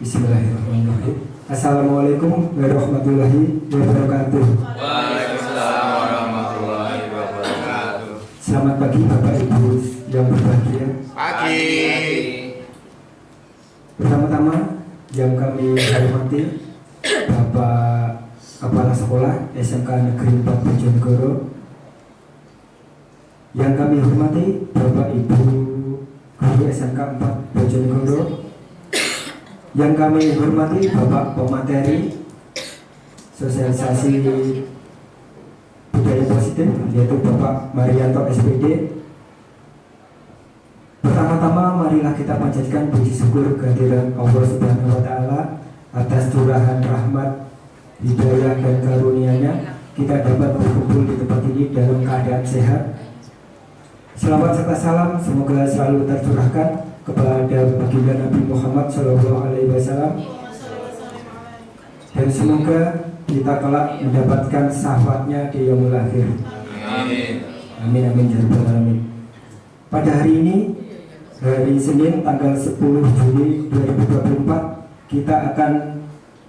Bismillahirrahmanirrahim. Assalamualaikum warahmatullahi wabarakatuh. Waalaikumsalam warahmatullahi wabarakatuh. Selamat pagi Bapak Ibu yang berbahagia. Pagi. Pertama-tama yang kami hormati Bapak Kepala Sekolah SMK Negeri 4 Bojonegoro. Yang kami hormati Bapak Ibu Guru SMK 4 Bojonegoro. Yang kami hormati Bapak Pemateri Sosialisasi Budaya Positif, yaitu Bapak Marianto SPD. Pertama-tama marilah kita panjatkan puji syukur kehadiran Allah Subhanahu wa Ta'ala atas curahan rahmat, hidayah dan karunia-Nya kita dapat berkumpul di tempat ini dalam keadaan sehat. Selawat serta salam semoga selalu tercurahkan kepada baginda Nabi Muhammad SAW, dan semoga kita kelak mendapatkan syafaatnya di yaumul akhir. Amin. Amin amin ya rabbal alamin. Pada hari ini, hari Senin tanggal 10 Juli 2024, kita akan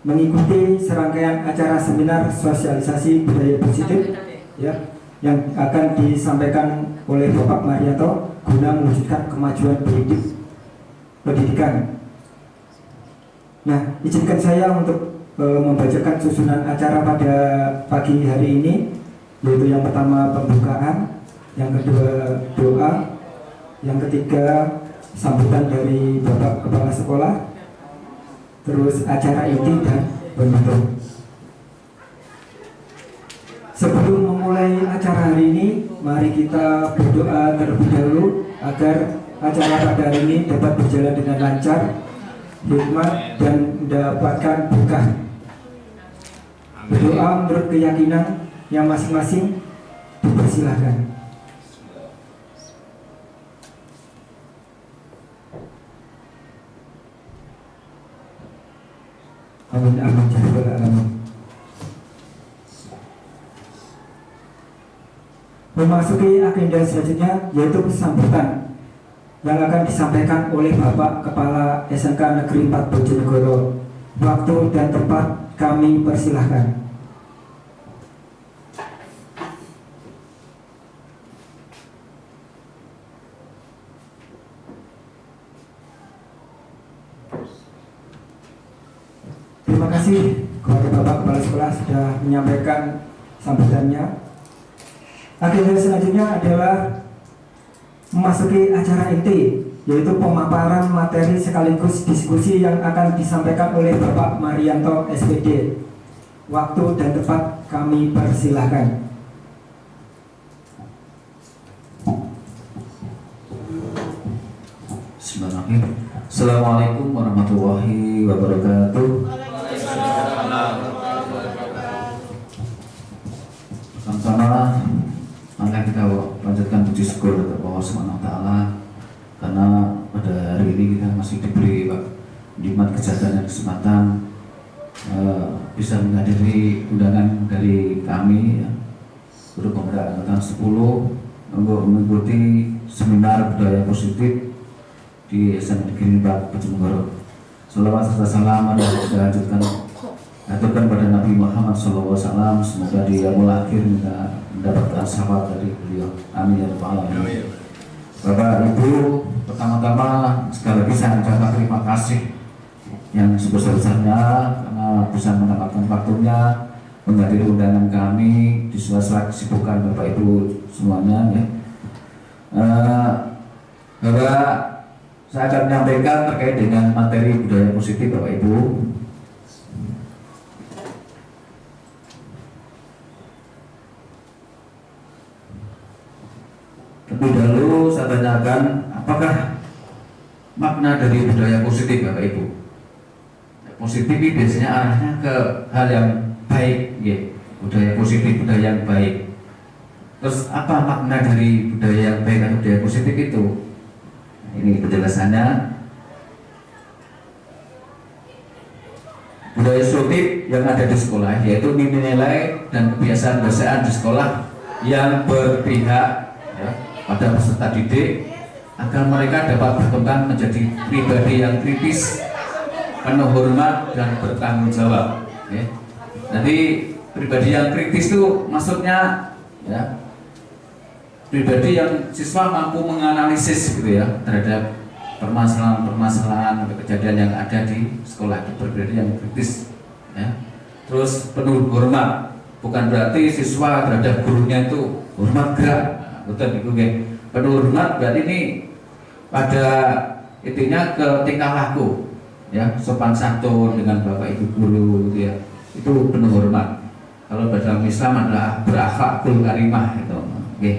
mengikuti serangkaian acara seminar sosialisasi budaya positif ya, yang akan disampaikan oleh Bapak Marianto guna mewujudkan kemajuan pendidikan. Nah, izinkan saya untuk membacakan susunan acara pada pagi hari ini, yaitu yang pertama pembukaan, yang kedua doa, yang ketiga sambutan dari Bapak Kepala Sekolah, terus acara inti dan penutup. Sebelum memulai acara hari ini, mari kita berdoa terlebih dahulu agar acara pada hari ini dapat berjalan dengan lancar, hikmat, dan mendapatkan berkah. Berdoa menurut keyakinan yang masing-masing, dipersilahkan. Amin amin ya rabbal alamin. Memasuki agenda selanjutnya, yaitu sambutan yang akan disampaikan oleh Bapak Kepala SMK Negeri 4 Bojonegoro. Waktu dan tempat kami persilahkan. Terima kasih kepada Bapak Kepala Sekolah sudah menyampaikan sambutannya. Agenda selanjutnya adalah memasuki acara inti, yaitu pemaparan materi sekaligus diskusi yang akan disampaikan oleh Bapak Marianto SPD. Waktu dan tempat kami persilahkan. Bismillahirrahmanirrahim. Assalamualaikum warahmatullahi wabarakatuh. Sama-sama maka kita lanjutkan puji syukur kepada Allah Subhanahu wa Ta'ala, karena pada hari ini kita masih diberi nikmat kesehatan dan kesempatan bisa menghadiri undangan dari kami ya, Guru Pemuda Angkatan 10 untuk mengikuti seminar budaya positif di SMK Negeri 4 Bojonegoro. Selawat serta salam kita lanjutkan aturkan pada Nabi Muhammad SAW, semoga di yaumul akhir kita mendapatkan syafaat dari beliau. Amin ya rabbal alamin. Bapak Ibu, pertama-tama sekali lagi saya ucapkan terima kasih yang sebesar-besarnya karena bisa mendapatkan waktunya menghadiri undangan kami di sela-sela kesibukan Bapak Ibu semuanya ya. Bapak, saya akan menyampaikan terkait dengan materi budaya positif Bapak Ibu. Lebih dahulu saya tanyakan, apakah makna dari budaya positif Bapak Ibu? Positif ini biasanya arahnya ke hal yang baik ya. Budaya positif, budaya yang baik. Terus apa makna dari budaya yang baik atau budaya positif itu? Ini penjelasannya. Budaya positif yang ada di sekolah yaitu nilai-nilai dan kebiasaan-kebiasaan di sekolah yang berpihak ya, pada peserta didik agar mereka dapat berkembang menjadi pribadi yang kritis, penuh hormat dan bertanggung jawab. Ya. Jadi pribadi yang kritis itu maksudnya ya pribadi yang siswa mampu menganalisis gitu ya terhadap permasalahan-permasalahan atau kejadian yang ada di sekolah, itu pribadi yang kritis ya. Terus penuh hormat, bukan berarti siswa terhadap gurunya itu hormat gerak, betul itu kan. Penuh hormat berarti ini pada intinya ke tingkah laku ya, sopan santun dengan bapak ibu guru gitu ya, itu penuh hormat. Kalau dalam Islam adalah berakhlakul karimah itu, oke.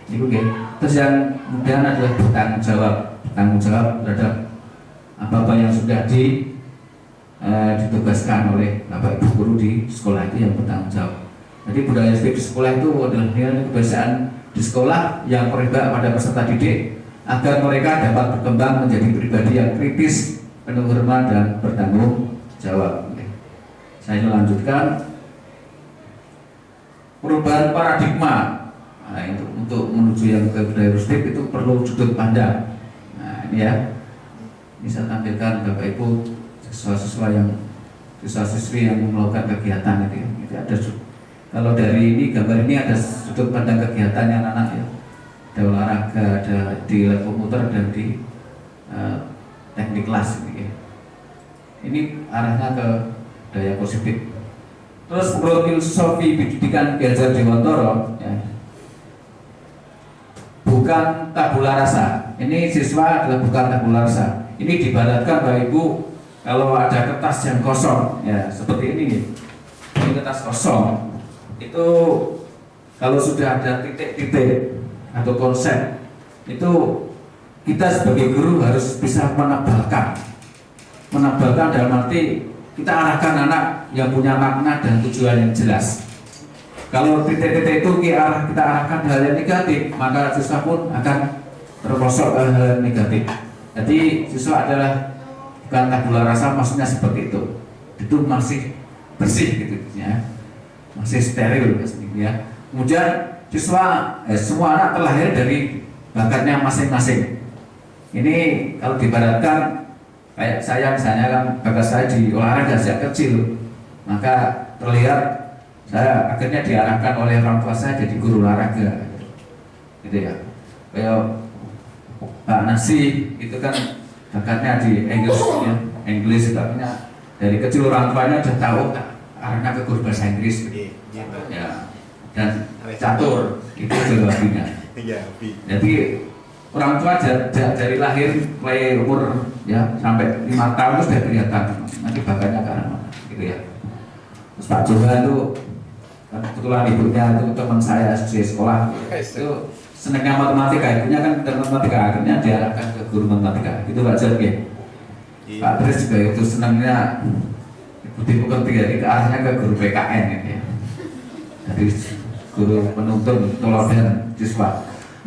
Itu oke. Terus yang kemudian adalah bertanggung jawab terhadap apa yang sudah ditugaskan oleh bapak ibu guru di sekolah, itu yang bertanggung jawab. Jadi budaya di sekolah itu adalah kebiasaan di sekolah yang beribadah pada peserta didik agar mereka dapat berkembang menjadi pribadi yang kritis, penuh hormat dan bertanggung jawab. Oke. Saya lanjutkan. Perubahan paradigma, nah, itu untuk menuju yang ke budaya rusdik itu perlu sudut pandang. Nah ini ya, ini saya tampilkan bapak ibu siswa-siswa siswa-siswi yang melakukan kegiatan itu ya. Itu ada, kalau dari ini gambar ini ada sudut pandang kegiatannya anak-anak ya. Ada olahraga, ada di lab komputer dan di teknik kelas ini ya. Ini arahnya ke daya positif. Terus filosofi pendidikan Ki Hajar Dewantara ya, bukan tabula rasa. Ini siswa adalah bukan tabula rasa. Ini dibaratkan Bapak Ibu, kalau ada kertas yang kosong ya seperti ini kertas kosong itu, kalau sudah ada titik-titik atau konsep itu, kita sebagai guru harus bisa menebalkan dalam arti kita arahkan anak yang punya makna dan tujuan yang jelas. Kalau titik-titik itu kita arahkan hal yang negatif, maka siswa pun akan terprosok hal yang negatif. Jadi siswa adalah bukan tabula rasa, maksudnya seperti itu. Itu masih bersih gitu ya, masih steril ya. Kemudian siswa semua anak terlahir dari bakatnya masing-masing. Ini kalau dibaratkan kayak saya misalnya kan, bakat saya di olahraga sejak kecil, maka terlihat saya akhirnya diarahkan oleh orang tua saya jadi guru olahraga, gitu ya. Kayak Pak Nasi itu kan bakatnya di Inggris bakatnya dari kecil, orang tuanya sudah tahu arahnya ke guru bahasa Inggris, gitu. Ya. Dan catur itu jawabannya. Jadi orang tua dari lahir mulai umur ya sampai 5 tahun itu sudah kelihatan nanti bakatnya ke arah mana, gitu ya. Terus Pak Johan itu kan kebetulan ibunya itu teman saya di sekolah, itu senangnya matematika, ibunya kan matematika, akhirnya diarahkan ke guru matematika, itu Pak Johan ya. Pak Tris juga itu senangnya budi pekerti, jadi ke arahnya ke guru PKN gitu ya. Jadi guru penuntun teladan siswa.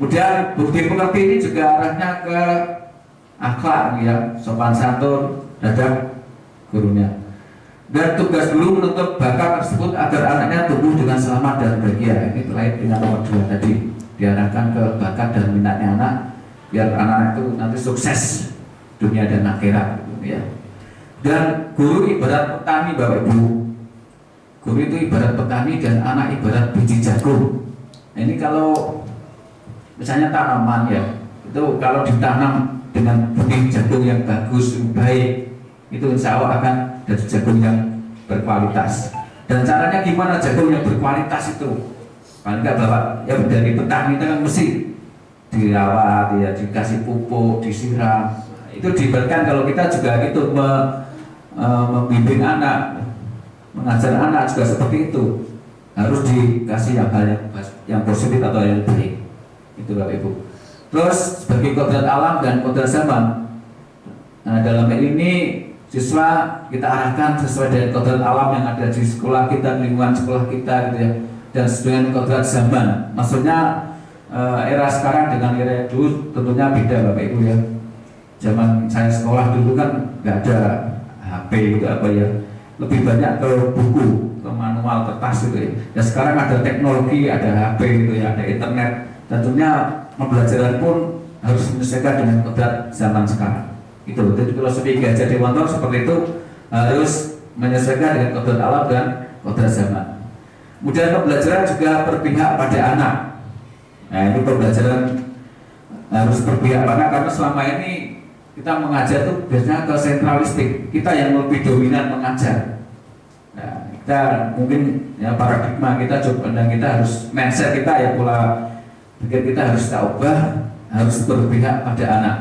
Kemudian bukti pekerti ini juga arahnya ke akhlak ya, sopan santun terhadap gurunya. Dan tugas guru menuntut bakat tersebut agar anaknya tumbuh dengan selamat dan bahagia. Ini terkait dengan nomor 2 tadi, diarahkan ke bakat dan minatnya anak, biar anak itu nanti sukses dunia dan akhirat ya. Dan guru ibarat petani Bapak Ibu. Guru itu ibarat petani dan anak ibarat biji jagung. Nah, ini kalau misalnya tanaman ya, itu kalau ditanam dengan benih jagung yang bagus, baik, itu insya Allah akan jadi jagung yang berkualitas. Dan caranya gimana jagung yang berkualitas itu? Paling nggak Bapak, ya dari petani itu kan mesti dirawat, ya dikasih pupuk, disiram. Itu diberikan kalau kita juga gitu membimbing anak, mengajar anak juga seperti itu. Harus dikasih hal yang positif atau yang baik. Itu Bapak Ibu. Terus sebagai kodrat alam dan kodrat zaman, nah, dalam hal ini siswa kita arahkan sesuai dengan kodrat alam yang ada di sekolah kita, lingkungan sekolah kita gitu ya, dan sesuai dengan kodrat zaman. Maksudnya era sekarang dengan era dulu tentunya beda Bapak Ibu ya. Zaman saya sekolah dulu kan nggak ada HP itu apa ya, lebih banyak ke buku, ke manual kertas gitu ya. Dan sekarang ada teknologi, ada HP gitu ya, ada internet. Tentunya pembelajaran pun harus menyesuaikan dengan kodrat zaman sekarang. Itu jadi filosofi gajah dewantor seperti itu, harus menyesuaikan dengan kodrat alam dan kodrat zaman. Kemudian pembelajaran juga berpihak pada anak. Nah ini pembelajaran harus berpihak pada anak, karena selama ini kita mengajar tuh biasanya ke sentralistik, kita yang lebih dominan mengajar. Nah, kita mungkin ya paradigma kita coba, dan kita harus mindset kita ya, pola pikir kita harus kita ubah, harus berpihak pada anak.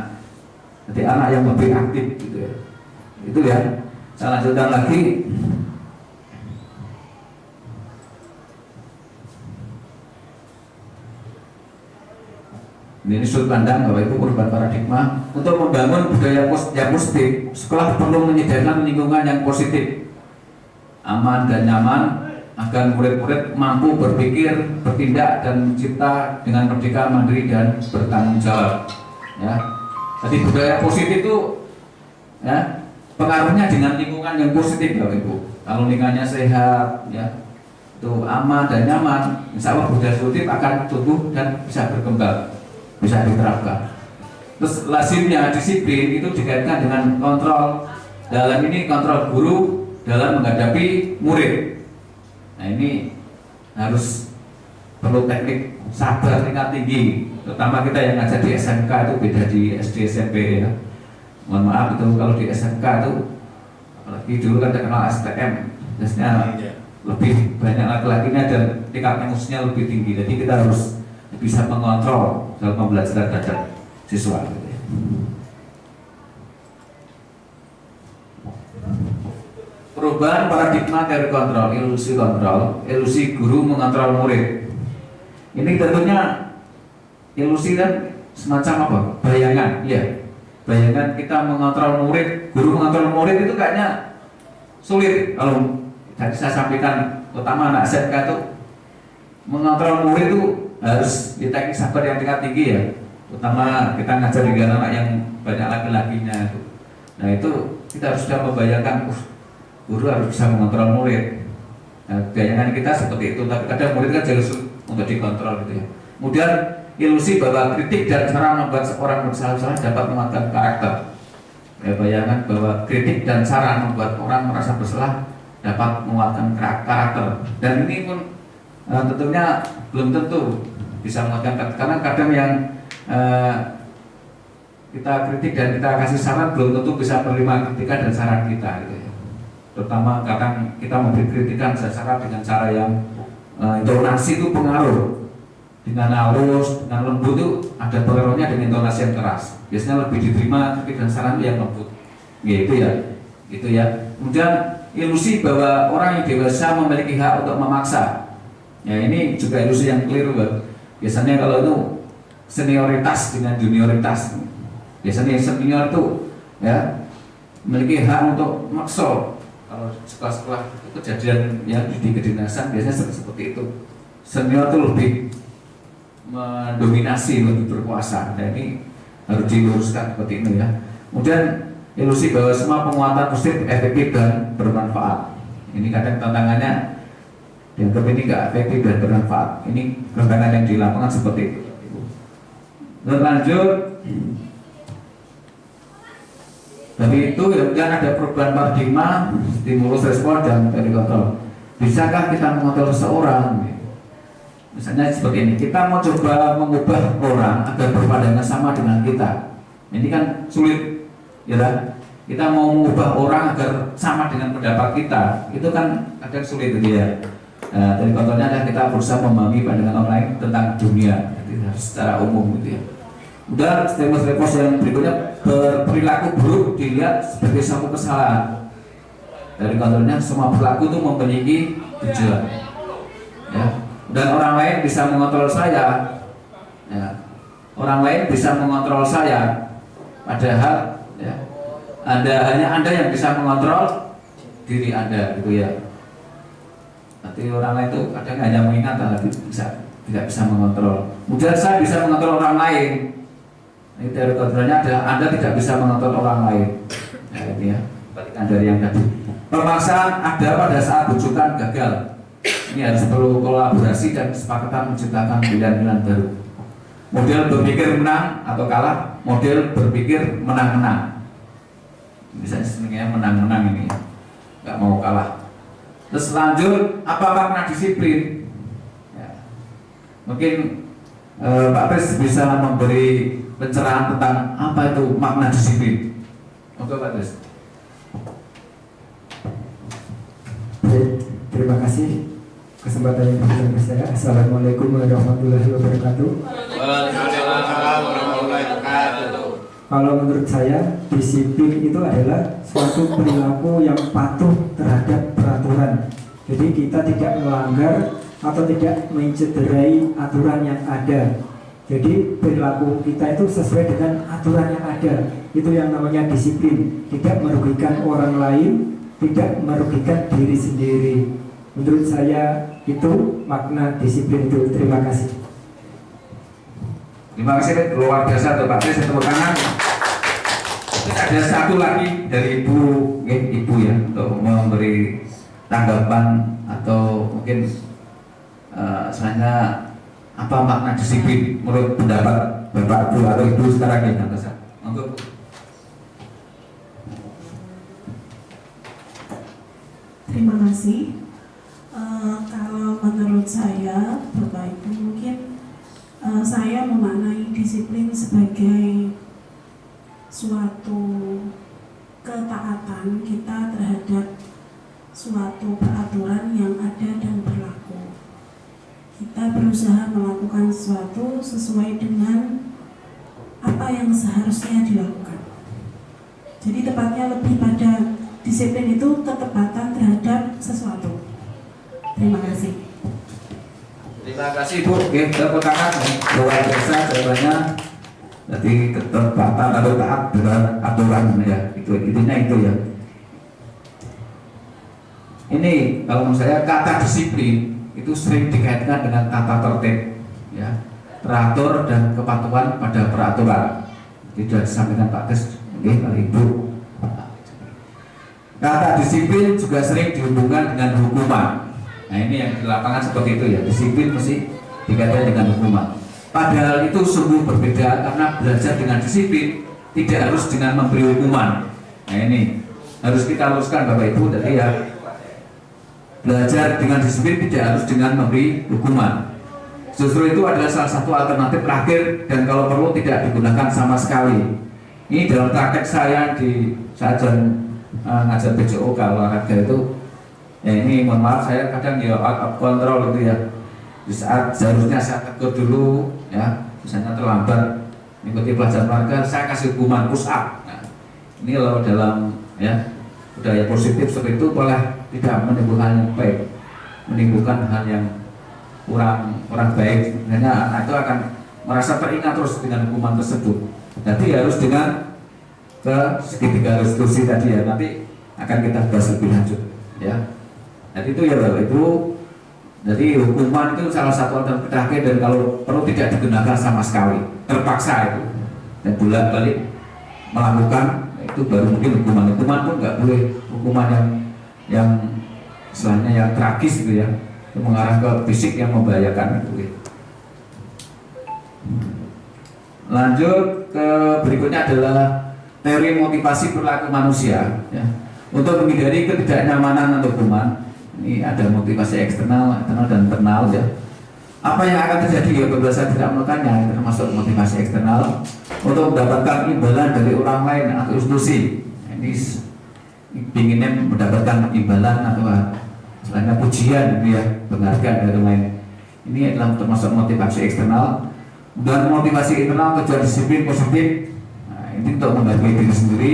Jadi anak yang lebih aktif gitu ya. Itu ya. Saya lanjutkan lagi. Ini sudut pandang Bapak Ibu perubahan paradigma. Untuk membangun budaya yang positif, sekolah perlu menyediakan lingkungan yang positif, aman dan nyaman, agar murid-murid mampu berpikir, bertindak, dan mencipta dengan merdeka, mandiri, dan bertanggung jawab. Ya. Jadi budaya positif itu ya, pengaruhnya dengan lingkungan yang positif Bapak Ibu. Kalau lingkungannya sehat, ya, itu aman dan nyaman, insya Allah budaya positif akan tumbuh dan bisa berkembang, bisa diterapkan. Terus lazimnya disiplin itu dikaitkan dengan kontrol. Dalam ini kontrol guru dalam menghadapi murid. Nah ini harus perlu teknik sabar tingkat tinggi. Terutama kita yang ngajar di SMK itu beda di SD SMP ya. Mohon maaf itu kalau di SMK itu, apalagi dulu kan terkenal STM, biasanya lebih banyak laki-lakinya dan tingkat emosinya lebih tinggi. Jadi kita harus bisa mengontrol dalam pembelajaran terhadap siswa. Perubahan paradigma dari kontrol, ilusi guru mengontrol murid. Ini tentunya ilusi kan semacam apa? Bayangan, ya. Bayangan kita mengontrol murid, guru mengontrol murid itu kayaknya sulit. Kalau tadi saya sampaikan, utama anak SMK itu mengontrol murid itu harus di teknik sabar yang tingkat tinggi ya. Utama kita ngajar dengan anak yang banyak laki-lakinya itu. Nah itu kita harus sudah membayangkan, guru harus bisa mengontrol murid. Nah, bayangan kita seperti itu, tapi kadang murid kan jelas untuk dikontrol gitu ya. Kemudian ilusi bahwa kritik dan cara membuat seorang bersalah dapat menguatkan karakter. Ya, bayangan bahwa kritik dan cara membuat orang merasa bersalah dapat menguatkan karakter. Dan ini pun tentunya belum tentu bisa menguatkan karakter, karena kadang yang kita kritik dan kita kasih saran belum tentu bisa menerima kritikan dan saran kita gitu ya. Terutama kadang kita memberi kritikan secara dengan cara yang intonasi itu pengaruh. Dengan halus, dengan lembut itu ada pengaruhnya dengan intonasi yang keras. Biasanya lebih diterima kritik dan saran yang lembut. Gitu ya. Gitu ya. Kemudian ilusi bahwa orang yang dewasa memiliki hak untuk memaksa. Ya ini juga ilusi yang keliru, Bang. Biasanya kalau itu senioritas dengan junioritas. Biasanya senior itu ya memiliki hak untuk maksa. Kalau sekolah-sekolah kejadian yang di kedinasan biasanya seperti itu. Senior itu lebih mendominasi, lebih berkuasa. Nah ini harus diluruskan seperti ini ya. Kemudian ilusi bahwa semua penguatan positif efektif dan bermanfaat. Ini kadang tantangannya dianggap ini nggak efektif dan bermanfaat. Ini tantangan yang di lapangan seperti itu. Lanjut. Dari itu ya ada perubahan paradigma, stimulus respon dan dari kontrol. Bisakah kita mengontrol seseorang? Misalnya seperti ini, kita mau coba mengubah orang agar berpandangan sama dengan kita. Ini kan sulit, ya kan? Kita mau mengubah orang agar sama dengan pendapat kita, itu kan kadang sulit gitu ya. Nah, dari kontrolnya adalah kita berusaha memahami pandangan orang lain tentang dunia, jadi secara umum gitu ya. Udah stimulus respon yang berikutnya, berperilaku buruk dilihat sebagai suatu kesalahan. Dari kontrolnya semua perilaku itu memiliki tujuan. Ya. Dan orang lain bisa mengontrol saya. Ya. Orang lain bisa mengontrol saya. Padahal ya, hanya Anda yang bisa mengontrol diri Anda gitu ya. Nanti orang lain itu kadang hanya mengingat tapi tidak bisa mengontrol. Kemudian saya bisa mengontrol orang lain. Ini dari kontrolnya adalah Anda tidak bisa mengontrol orang lain. Nah, ini ya, balikan dari yang tadi. Pemaksaan ada pada saat bujukan gagal. Ini harus perlu kolaborasi dan kesepakatan menciptakan pilihan-pilihan baru. Model berpikir menang atau kalah, model berpikir menang-menang. Bisa senangnya menang-menang ini, nggak mau kalah. Terus lanjut, apa makna disiplin? Ya. Mungkin Pak Tes bisa memberi pencerahan tentang apa itu makna disiplin. Oke Pak Tes. Baik, terima kasih kesempatan yang diberikan ke saya. Assalamualaikum warahmatullahi wabarakatuh. Waalaikumsalam warahmatullahi wabarakatuh. Kalau menurut saya, disiplin itu adalah suatu perilaku yang patuh terhadap peraturan. Jadi kita tidak melanggar atau tidak mencederai aturan yang ada. Jadi perilaku kita itu sesuai dengan aturan yang ada. Itu yang namanya disiplin. Tidak merugikan orang lain, tidak merugikan diri sendiri. Menurut saya itu makna disiplin itu. Terima kasih. Terima kasih, luar biasa untuk Pak Tes, tepuk tangan. Mungkin ada satu lagi dari ibu ya, untuk memberi tanggapan atau mungkin selanjutnya apa makna disiplin menurut pendapat Bapak, Bu atau Ibu sekarang ini. Untuk terima kasih. Kalau menurut saya, Bapak Ibu, mungkin saya memaknai disiplin sebagai suatu ketaatan kita terhadap suatu peraturan yang ada dan berlaku. Kita berusaha melakukan sesuatu sesuai dengan apa yang seharusnya dilakukan. Jadi tepatnya lebih pada disiplin itu ketepatan terhadap sesuatu. Terima kasih. terima kasih Bu. Oke, tepuk tangan. Luar biasa jawabannya. Jadi ketepatan atau taat dengan aturan ya. Itu intinya itu ya. Ini kalau menurut saya kata disiplin itu sering dikaitkan dengan tata tertib, ya, teratur dan kepatuhan pada peraturan. Tidak disampaikan Pak Tes, Ibu. Kata disiplin juga sering dihubungkan dengan hukuman. Nah ini yang di lapangan seperti itu ya, disiplin mesti dikaitkan dengan hukuman. Padahal itu sungguh berbeda karena belajar dengan disiplin tidak harus dengan memberi hukuman. Nah ini harus kita luruskan Bapak Ibu, jadi ya belajar dengan disiplin tidak harus dengan memberi hukuman. Justru itu adalah salah satu alternatif terakhir dan kalau perlu tidak digunakan sama sekali. Ini dalam praktek saya di sajian ngajar BCO kalau olahraga itu, ya ini mohon maaf saya kadang ya out of control gitu ya. Di saat seharusnya saya tegur dulu, ya misalnya terlambat mengikuti pelajaran olahraga, saya kasih hukuman push up. Nah, ini kalau dalam ya budaya positif seperti itu boleh tidak menimbulkan yang baik, menimbulkan hal yang kurang baik. Sebenarnya anak itu akan merasa teringat terus dengan hukuman tersebut. Jadi harus dengan ke segitiga restitusi tadi ya, nanti akan kita bahas lebih lanjut ya. Jadi itu ya Bapak Ibu, jadi hukuman itu salah satu alternatif terakhir dan kalau perlu tidak digunakan sama sekali, terpaksa itu dan bolak-balik melakukan itu baru mungkin hukuman pun nggak boleh hukuman yang istilahnya yang tragis gitu ya, yang mengarah ke fisik yang membahayakan itu. Lanjut ke berikutnya adalah teori motivasi perilaku manusia ya. Untuk menghindari ketidaknyamanan atau hukuman, ini ada motivasi eksternal, internal dan internal ya. Apa yang akan terjadi ya apabila saya tidak melakukannya, termasuk motivasi eksternal untuk mendapatkan imbalan dari orang lain atau institusi. Ini inginnya mendapatkan imbalan atau selainnya pujian gitu ya, penghargaan dari orang lain. Ini adalah termasuk motivasi eksternal. Dan motivasi internal tujuan disiplin positif. Nah, ini untuk menghargai diri sendiri,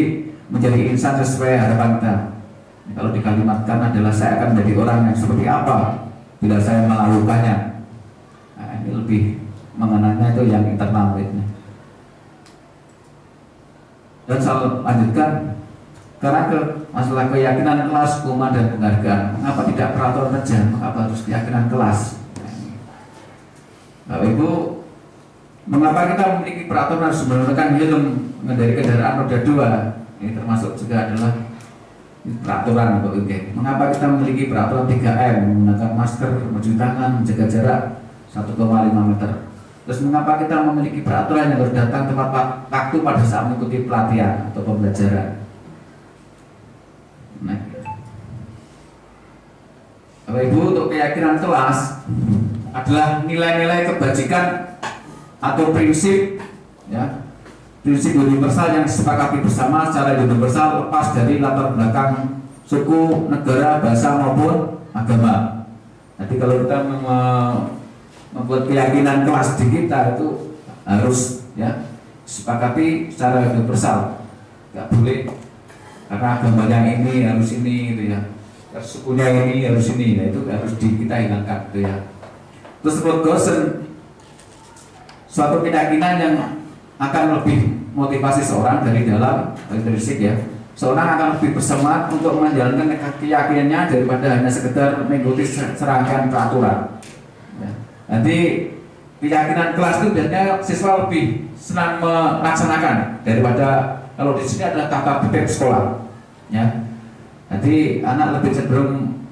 menjadi insan sesuai harapan kita. Kalau dikalimatkan adalah saya akan menjadi orang yang seperti apa bila saya melakukannya. Nah, ini lebih mengenanya itu yang internal ini. Dan saya lanjutkan karena masalah keyakinan kelas, hukuman dan penghargaan. Mengapa tidak peraturan saja? Mengapa harus keyakinan kelas? Bapak Ibu, mengapa kita memiliki peraturan harus menggunakan helm mengendari kendaraan roda 2? Ini termasuk juga adalah peraturan Bapak Ibu. Mengapa kita memiliki peraturan 3M, menggunakan masker, mencuci tangan, menjaga jarak 1,5 meter? Terus mengapa kita memiliki peraturan yang harus datang tepat waktu pada saat mengikuti pelatihan atau pembelajaran? Bapak Ibu, untuk keyakinan kelas adalah nilai-nilai kebajikan atau prinsip, ya, prinsip universal yang disepakati bersama secara universal lepas dari latar belakang suku, negara, bahasa maupun agama. Jadi kalau kita membuat keyakinan kelas di kita itu harus, ya, disepakati secara universal. Nggak boleh karena agamanya ini harus ini, gitu ya. Sukunya ini harus ini, ya, itu harus kita hilangkan, gitu ya. Terus menurut Gosen, suatu keyakinan yang akan lebih motivasi seorang dari dalam intrinsik, ya. Seorang akan lebih bersemangat untuk menjalankan keyakinannya daripada hanya sekedar mengikuti serangkaian peraturan. Ya. Nanti keyakinan kelas itu biasanya siswa lebih senang melaksanakan daripada kalau di sini ada tata tertib sekolah. Ya. Nanti anak lebih cenderung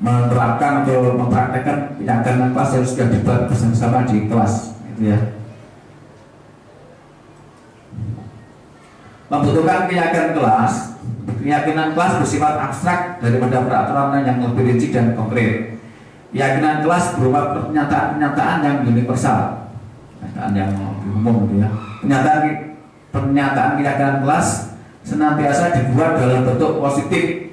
menerapkan atau mempraktekkan keyakinan kelas yang sudah dibuat bersama-sama di kelas, gitu ya. Membutuhkan keyakinan kelas bersifat abstrak daripada peraturan yang lebih rinci dan konkret. Keyakinan kelas berupa pernyataan yang universal, pernyataan yang umum, gitu ya. Pernyataan keyakinan kelas senantiasa dibuat dalam bentuk positif.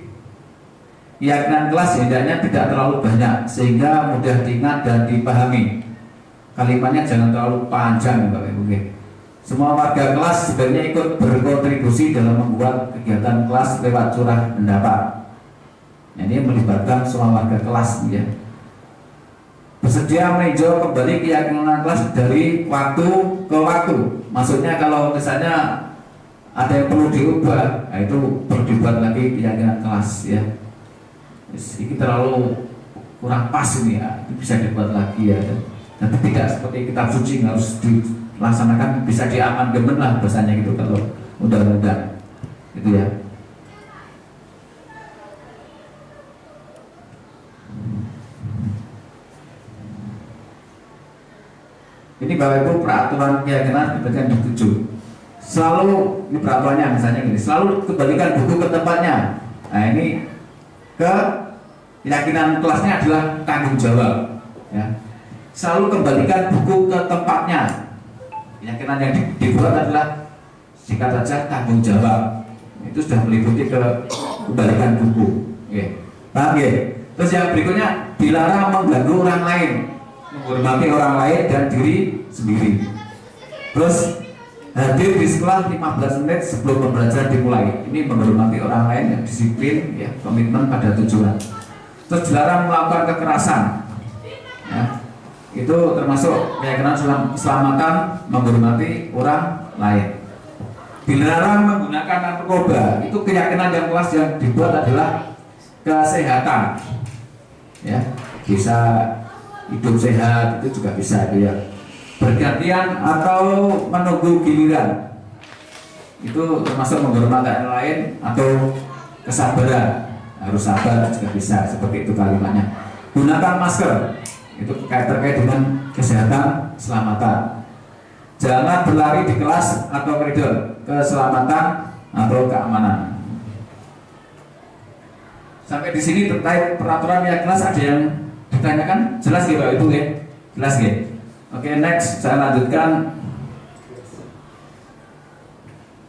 Keyakinan kelas hendaknya tidak terlalu banyak sehingga mudah diingat dan dipahami. Kalimatnya jangan terlalu panjang, Bapak Ibu. Semua warga kelas sebenarnya ikut berkontribusi dalam membuat kegiatan kelas lewat curah pendapat. Ini melibatkan semua warga kelas, ya. Bersedia meninjau kembali keyakinan kelas dari waktu ke waktu. Maksudnya kalau misalnya ada yang perlu diubah, nah itu perlu dibuat lagi keyakinan kelas, ya. Ini terlalu kurang pas ini, ya. Itu bisa dibuat lagi, ya. Dan tidak seperti kitab suci harus dilaksanakan, bisa diamandemen lah bahasanya gitu kalau undang-undang, gitu ya. Ini Bapak Ibu peraturan keyakinan diberikan di 7. Selalu ini peraturannya misalnya gini, selalu kembalikan buku ke tempatnya. Nah ini keyakinan kelasnya adalah tanggung jawab, ya. Selalu kembalikan buku ke tempatnya. Keyakinan yang dibuat adalah singkat saja tanggung jawab. Itu sudah meliputi kembalikan buku. Oke. Paham ya? Terus yang berikutnya dilarang mengganggu orang lain, menghormati orang lain dan diri sendiri. Terus hadir di sekolah 15 menit sebelum pembelajaran dimulai. Ini menghormati orang lain, yang disiplin, ya, komitmen pada tujuan. Terus dilarang melakukan kekerasan, ya. Itu termasuk keyakinan keselamatan, menghormati orang lain. Dilarang menggunakan narkoba. Itu keyakinan yang kelas yang dibuat adalah kesehatan, ya. Bisa hidup sehat, itu juga bisa, ya. Bergantian atau menunggu giliran, itu termasuk menghormati orang lain atau kesabaran, harus sabar juga bisa, seperti itu kalimatnya. Gunakan masker, itu terkait dengan kesehatan, keselamatan. Jangan berlari di kelas atau koridor, keselamatan atau keamanan. Sampai di sini terkait peraturan yang kelas ada yang ditanyakan? Jelas ya Bapak Ibu, ya? Jelas ya? Oke, next saya lanjutkan.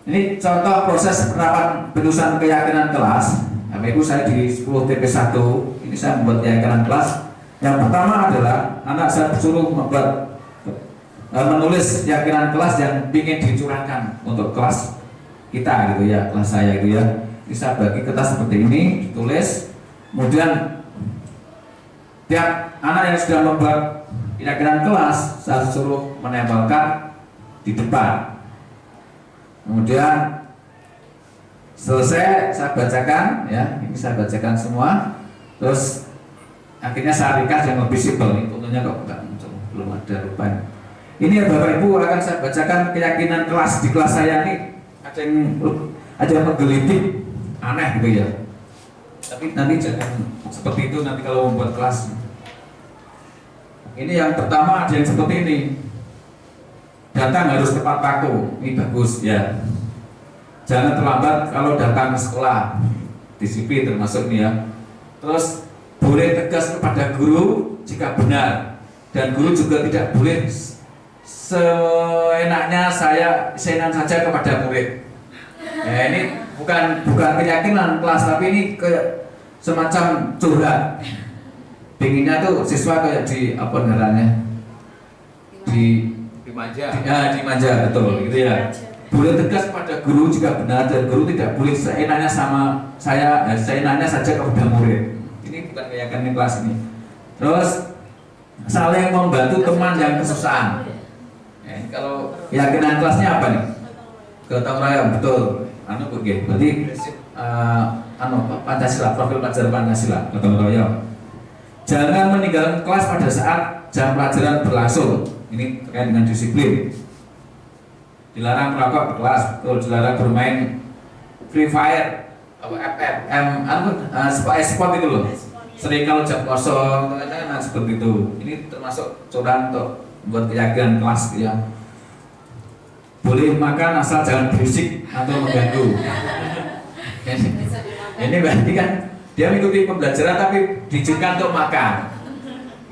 Ini contoh proses penerapan penulisan keyakinan kelas. Bapak Ibu, saya di 10 TP1 ini saya membuat keyakinan kelas. Yang pertama adalah anak saya suruh membuat menulis keyakinan kelas yang ingin dicurahkan untuk kelas kita, gitu ya, kelas saya, gitu ya. Ini saya bagi kertas seperti ini, ditulis. Kemudian tiap anak yang sudah membuat keyakinan kelas saya suruh menempelkan di depan. Kemudian selesai saya bacakan, ya, ini saya bacakan semua. Terus akhirnya saya ringkas yang lebih simpel. Ini fotonya kok enggak muncul, belum ada rupanya. Ini ya Bapak Ibu, akan saya bacakan keyakinan kelas di kelas saya ini. Ada yang menggelitik, aneh gitu ya. Tapi nanti jangan seperti itu nanti kalau membuat kelas. Ini yang pertama ada yang seperti ini. Datang harus tepat waktu. Ini bagus ya. Jangan terlambat kalau datang ke sekolah. Disiplin termasuk ini ya. Terus boleh tegas kepada guru jika benar, dan guru juga tidak boleh seenaknya seenak saja kepada murid. Ya, ini bukan keyakinan kelas, tapi ini semacam curhat. Pinginnya tuh siswa kayak di apa namanya, dimanja, betul gitu ya. Boleh tegas pada guru jika benar, dan guru tidak boleh seenaknya seenaknya saja kepada murid. Ini bukan keyakinan kelas ini. Terus saling membantu teman yang kesusahan. Kalau keyakinan kelasnya apa nih? Gotong royong, betul. Berarti Pancasila, profil pelajar Pancasila, gotong royong. Jangan meninggalkan kelas pada saat jam pelajaran berlangsung. Ini terkait dengan disiplin. Dilarang merokok di kelas, betul. Dilarang bermain Free Fire, sport itu loh. Sering kalau jam kosong, seperti itu. Ini termasuk curang untuk buat keyakinan kelas ya. Boleh makan asal jangan berisik atau mengganggu. Ini berarti kan dia mengikuti pembelajaran tapi diizinkan untuk makan.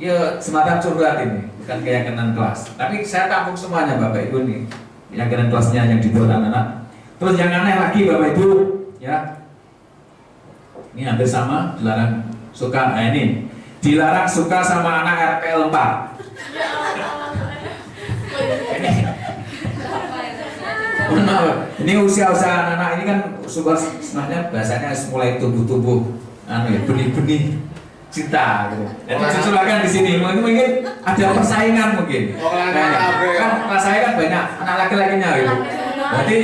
Ya semacam curhat ini, bukan keyakinan kelas. Tapi saya tampung semuanya Bapak Ibu nih, keyakinan kelasnya yang dibuat anak-anak. Terus yang aneh lagi Bapak Ibu, ya. Ini hampir sama, dilarang suka. Ini dilarang suka sama anak RPL 4. Ini usia-usia anak-anak ini kan sebenarnya bahasanya mulai tumbuh-tumbuh benih-benih cinta gitu. Jadi dicurahkan di sini mungkin ada persaingan mungkin. Kan saya kan banyak anak laki-lakinya gitu. Berarti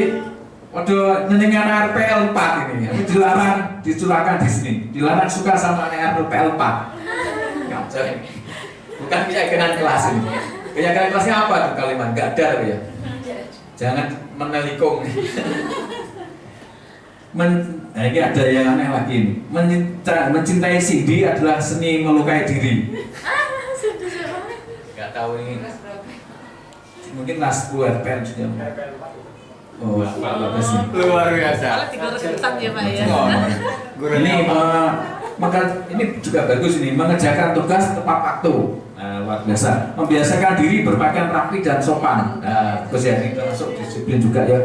waduh nyenengin anak RPL 4 ini dilarang dicurahkan di sini. Dilarang suka sama anak RPL 4. Kacau ini. Bukan keyakinan kelas ini. Keyakinan kelasnya apa tuh kalimat? Gak ada ya. Jangan menelikung. Ini ada yang aneh lagi ini. Mencintai Cindy adalah seni melukai diri. Gak tahu ini. Mungkin kelas 10 RPL sudah. Oh, bagus nih. Luar biasa. Ya Pak ya. Ini juga bagus ini. Mengerjakan tugas tepat waktu. Luar biasa. Membiasakan diri berpakaian rapi dan sopan. Bagus ya, ini termasuk disiplin juga ya.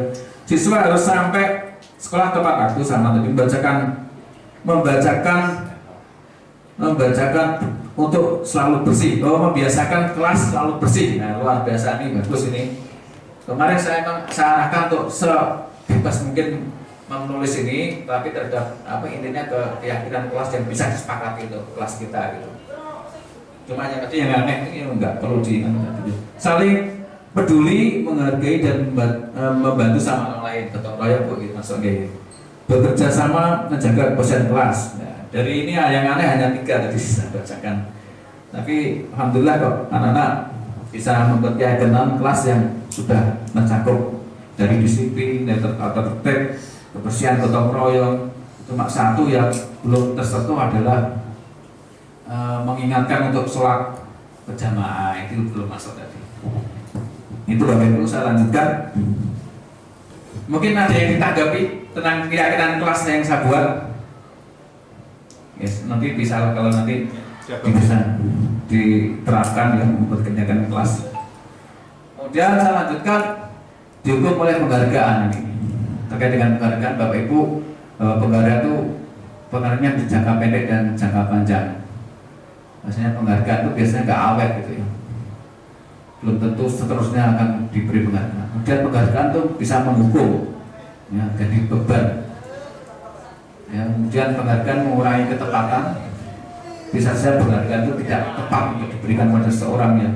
Siswa harus sampai sekolah tepat waktu sama tadi membacakan untuk selalu bersih. Membiasakan kelas selalu bersih. Nah, luar biasa ini, bagus ini. Kemarin saya arahkan untuk sebebas mungkin menulis ini, tapi terhadap intinya ke keyakinan kelas yang bisa disepakati untuk kelas kita gitu. Cuma yang tadi yang aneh ini enggak perlu saling peduli, menghargai dan membantu sama orang lain, gotong royong gitu maksudnya. Bekerja sama menjaga kebersihan kelas. Nah, dari ini yang aneh hanya 3 tadi saya bacakan. Tapi alhamdulillah kok anak-anak bisa membuat keyakinan kelas yang sudah mencakup dari disiplin, dari tertib, kebersihan, gotong royong. Cuma satu yang belum tersentuh adalah mengingatkan untuk sholat berjamaah, itu belum masuk tadi. Itu Bapak Ibu saya lanjutkan. Mungkin ada yang ditanggapi tentang keyakinan kelas yang saya buat. Yes, nanti bisa kalau nanti bisa diterapkan ya membuat keyakinan kelas. Kemudian saya lanjutkan dihukum oleh penghargaan ini. Terkait dengan penghargaan Bapak Ibu, penghargaan itu pengaruhnya di jangka pendek dan jangka panjang. Maksudnya penghargaan itu biasanya nggak awet gitu ya. Belum tentu seterusnya akan diberi penghargaan. Kemudian penghargaan itu bisa menghukum, ya, jadi beban. Ya, kemudian penghargaan mengurangi ketepatan. Bisa saja penghargaan itu tidak tepat untuk diberikan pada seseorang yang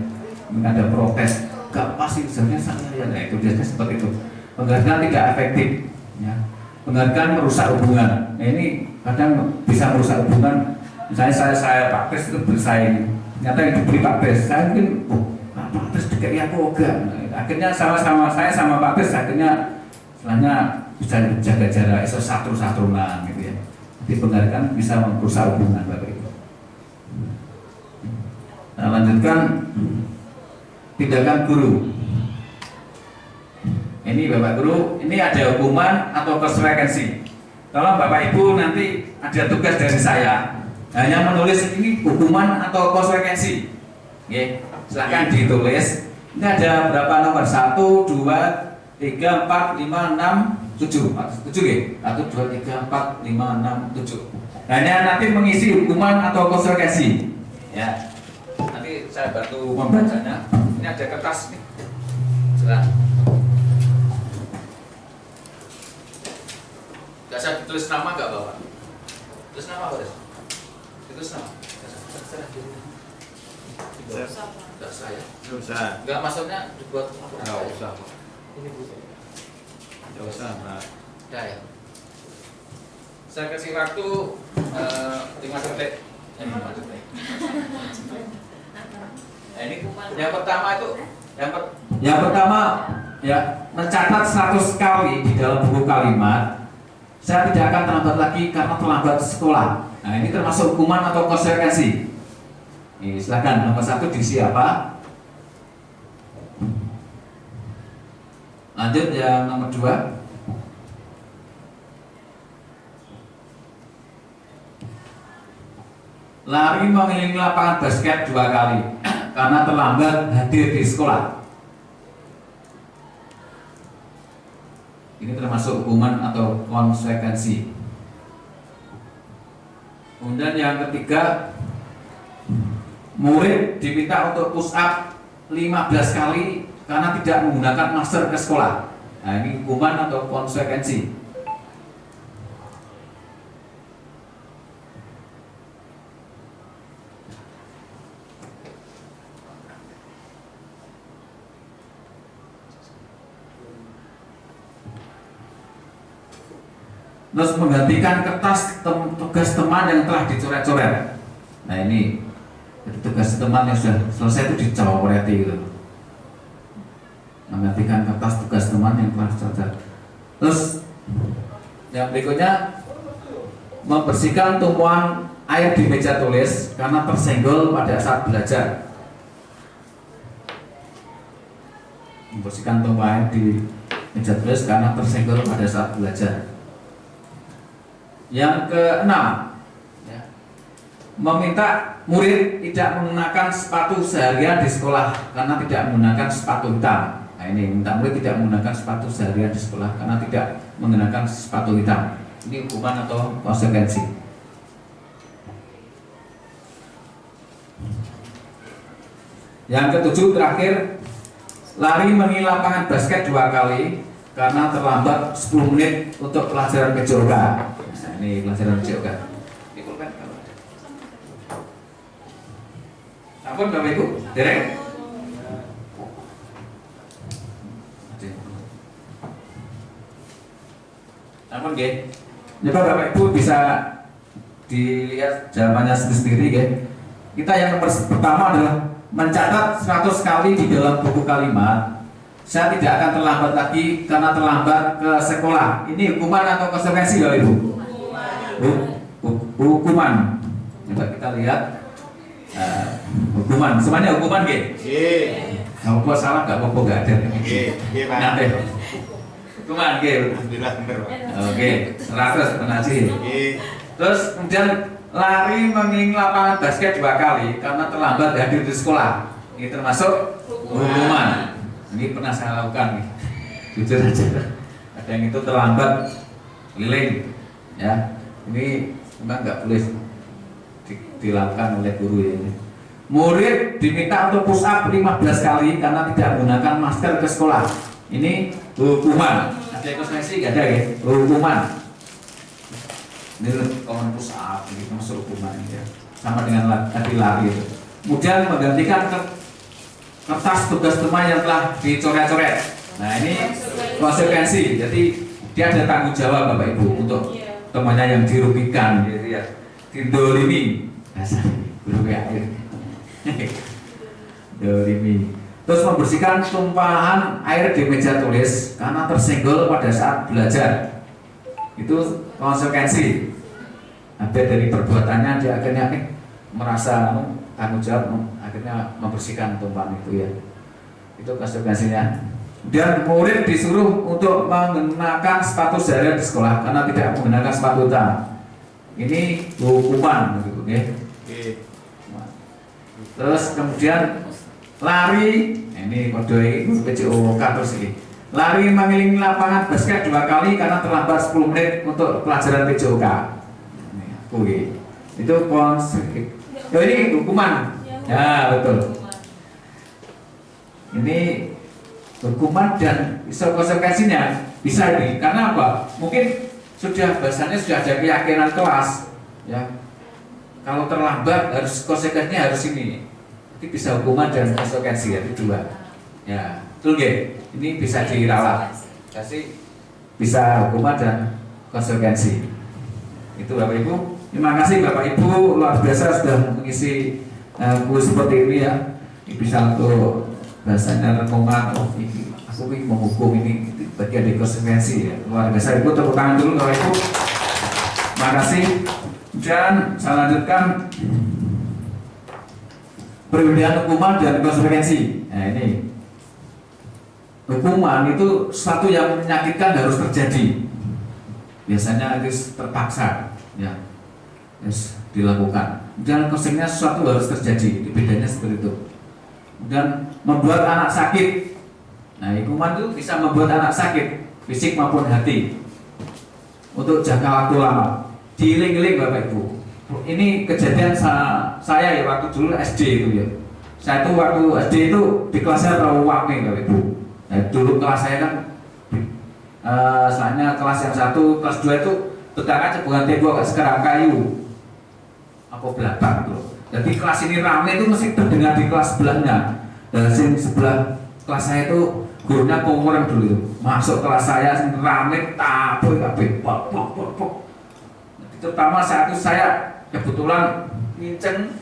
ada protes. Gak pasti misalnya saya, nah itu biasanya seperti itu. Penghargaan tidak efektif. Ya. Penghargaan merusak hubungan. Nah, ini kadang bisa merusak hubungan. Misalnya saya Pak Pres itu bersaing. Ternyata yang diberi Pak Pres, saya mungkin Pak Pres DKI aku enggak. Akhirnya sama-sama saya sama Pak Pres akhirnya setelahnya bisa jaga jarak, iso satu-satuan gitu ya. Jadi penghargaan bisa merusak hubungan Bapak Ibu. Nah, lanjutkan tindakan guru. Ini Bapak Guru, ini ada hukuman atau konsekuensi. Kalau Bapak Ibu nanti ada tugas dari saya, hanya menulis ini hukuman atau konsekuensi. Oke, silakan ditulis. Ini ada berapa nomor? 1, 2, 3, 4, 5, 6, 7. 7 ya? 1, 2, 3, 4, 5, 6, 7. Hanya nanti mengisi hukuman atau konsekuensi. Ya. Nanti saya bantu membacanya. Ini ada kertas nih. Silakan. Gak usah ditulis nama nggak Bapak? Tulis nama Pak? Tulis nama. Gak usah ya? Susah. Gak maksudnya dibuat apa? Gak usah. Ini Bu. Gak usah, Pak. Udah ya. Saya kasih waktu 5 detik. 5 detik. Nah, ini yang pertama itu yang pertama ya, mencatat 100 kali di dalam buku kalimat. Saya tidak akan terlambat lagi karena terlambat sekolah. Nah, ini termasuk hukuman atau konsekuensi. Ini silakan nomor 1 diisi apa? Lanjut yang nomor 2. Lari mengelilingi lapangan basket 2 kali karena terlambat hadir di sekolah. Ini termasuk hukuman atau konsekuensi. Kemudian yang ketiga, murid diminta untuk push up 15 kali karena tidak menggunakan masker ke sekolah. Nah, ini hukuman atau konsekuensi. Terus menggantikan kertas tugas teman yang telah dicoret-coret. Nah, ini tugas teman yang sudah selesai itu dicoret gitu. Menggantikan kertas tugas teman yang telah dicoret. Terus yang berikutnya, membersihkan tumpuan air di meja tulis karena tersenggol pada saat belajar. Membersihkan tumpuan air di meja tulis karena tersenggol pada saat belajar. Yang keenam, ya, meminta murid tidak menggunakan sepatu seharian di sekolah karena tidak menggunakan sepatu hitam. Nah, ini minta murid tidak menggunakan sepatu seharian di sekolah karena tidak menggunakan sepatu hitam. Ini hukuman atau konsekuensi. Yang ketujuh terakhir, lari mengelilingi lapangan basket 2 kali karena terlambat 10 menit untuk pelajaran PJOK. Nah, ini pelajaran PJOK. Ini pulpen kalau ada. Ampun Bapak Ibu, dereng. Ampun nggih. Coba Bapak Ibu bisa dilihat jawabannya sendiri nggih. Kita yang nomor pertama adalah mencatat 100 kali di dalam buku kalimat. Saya tidak akan terlambat lagi karena terlambat ke sekolah. Ini hukuman atau konsekuensi Bapak Ibu? Hukuman. Coba kita lihat. Hukuman. Semuanya hukuman nggih? Nggih. Kalau salah nggak apa-apa, nggak ada. Nggih, Pak. Nanti. Hukuman nggih. Alhamdulillah bener, Pak. Oke, 100 penaji. Nggih. Terus kemudian lari mengelilingi lapangan basket 2 kali karena terlambat hadir di sekolah. Ini termasuk hukuman. Ini pernah saya lakukan nih, jujur aja. Ada yang itu terlambat keliling, ya. Ini memang nggak boleh dilakukan oleh guru ya. Murid diminta untuk push up 15 kali karena tidak menggunakan masker ke sekolah. Ini hukuman. Ada konsekuensi nggak ada ya? Hukuman. Ini kawan push up, ini masuk hukuman ya. Sama dengan tadi lari itu. Kemudian menggantikan kertas tugas teman yang telah dicoret-coret. Nah, ini konsekuensi. Jadi dia ada tanggung jawab Bapak Ibu untuk temannya yang dirugikan, gitu ya. Didolimi. Dasar guru air. Dolimi. Terus membersihkan tumpahan air di meja tulis karena tersenggol pada saat belajar. Itu konsekuensi. Ada dari perbuatannya dia akhirnya merasa tanggung jawab, akhirnya membersihkan tumpahan itu ya. Itu konsekuensinya. Dan murid disuruh untuk mengenakan sepatu seharian di sekolah karena tidak menggunakan sepatu hitam. Ini hukuman gitu ya. Oke. Terus kemudian lari, ini kode itu PJOK terus ini. Lari mengelilingi lapangan basket 2 kali karena terlambat 10 menit untuk pelajaran PJOK. Oke. Itu ini hukuman. Ya, betul. Ini hukuman dan konsekuensinya bisa ini. Karena apa? Mungkin bahasanya sudah ada keyakinan kelas, ya. Kalau terlambat harus konsekuensinya harus ini. Jadi bisa hukuman dan konsekuensi ya, itu 2. Ya, betul nggih? Ini bisa dirawat. Kasih bisa hukuman dan konsekuensi. Itu Bapak Ibu. Terima kasih Bapak Ibu, luar biasa sudah mengisi buku seperti ini ya. Ini bisa untuk bahasanya renungan. Oh, ini aku ini menghukum ini bagian dari konsekuensi ya. Luar biasa. Ibu tepuk tangan dulu Bapak Ibu. Terima kasih. Dan saya lanjutkan perbedaan hukuman dan konsekuensi. Nah ini hukuman itu sesuatu yang menyakitkan harus terjadi. Biasanya itu terpaksa, ya, harus dilakukan. Dan konsekuensinya sesuatu harus terjadi. Bedanya seperti itu. Dan membuat anak sakit. Nah hukuman itu bisa membuat anak sakit, fisik maupun hati, untuk jangka waktu lama. Diiling-iling Bapak Ibu. Ini kejadian saya ya waktu dulu SD itu ya. Saya itu waktu SD itu di kelasnya terlalu rame Bapak Ibu. Nah, dulu kelas saya kan, soalnya kelas yang 1, kelas 2 itu tetangga cepungan tembok sekarang kayu, apa belakang tuh. Jadi kelas ini rame itu mesti terdengar di kelas sebelahnya. Dan sebelah kelas saya itu gurunya pengurang dulu. Masuk kelas saya rame tabur kabeh pok. Terutama saat itu saya kebetulan nginceng,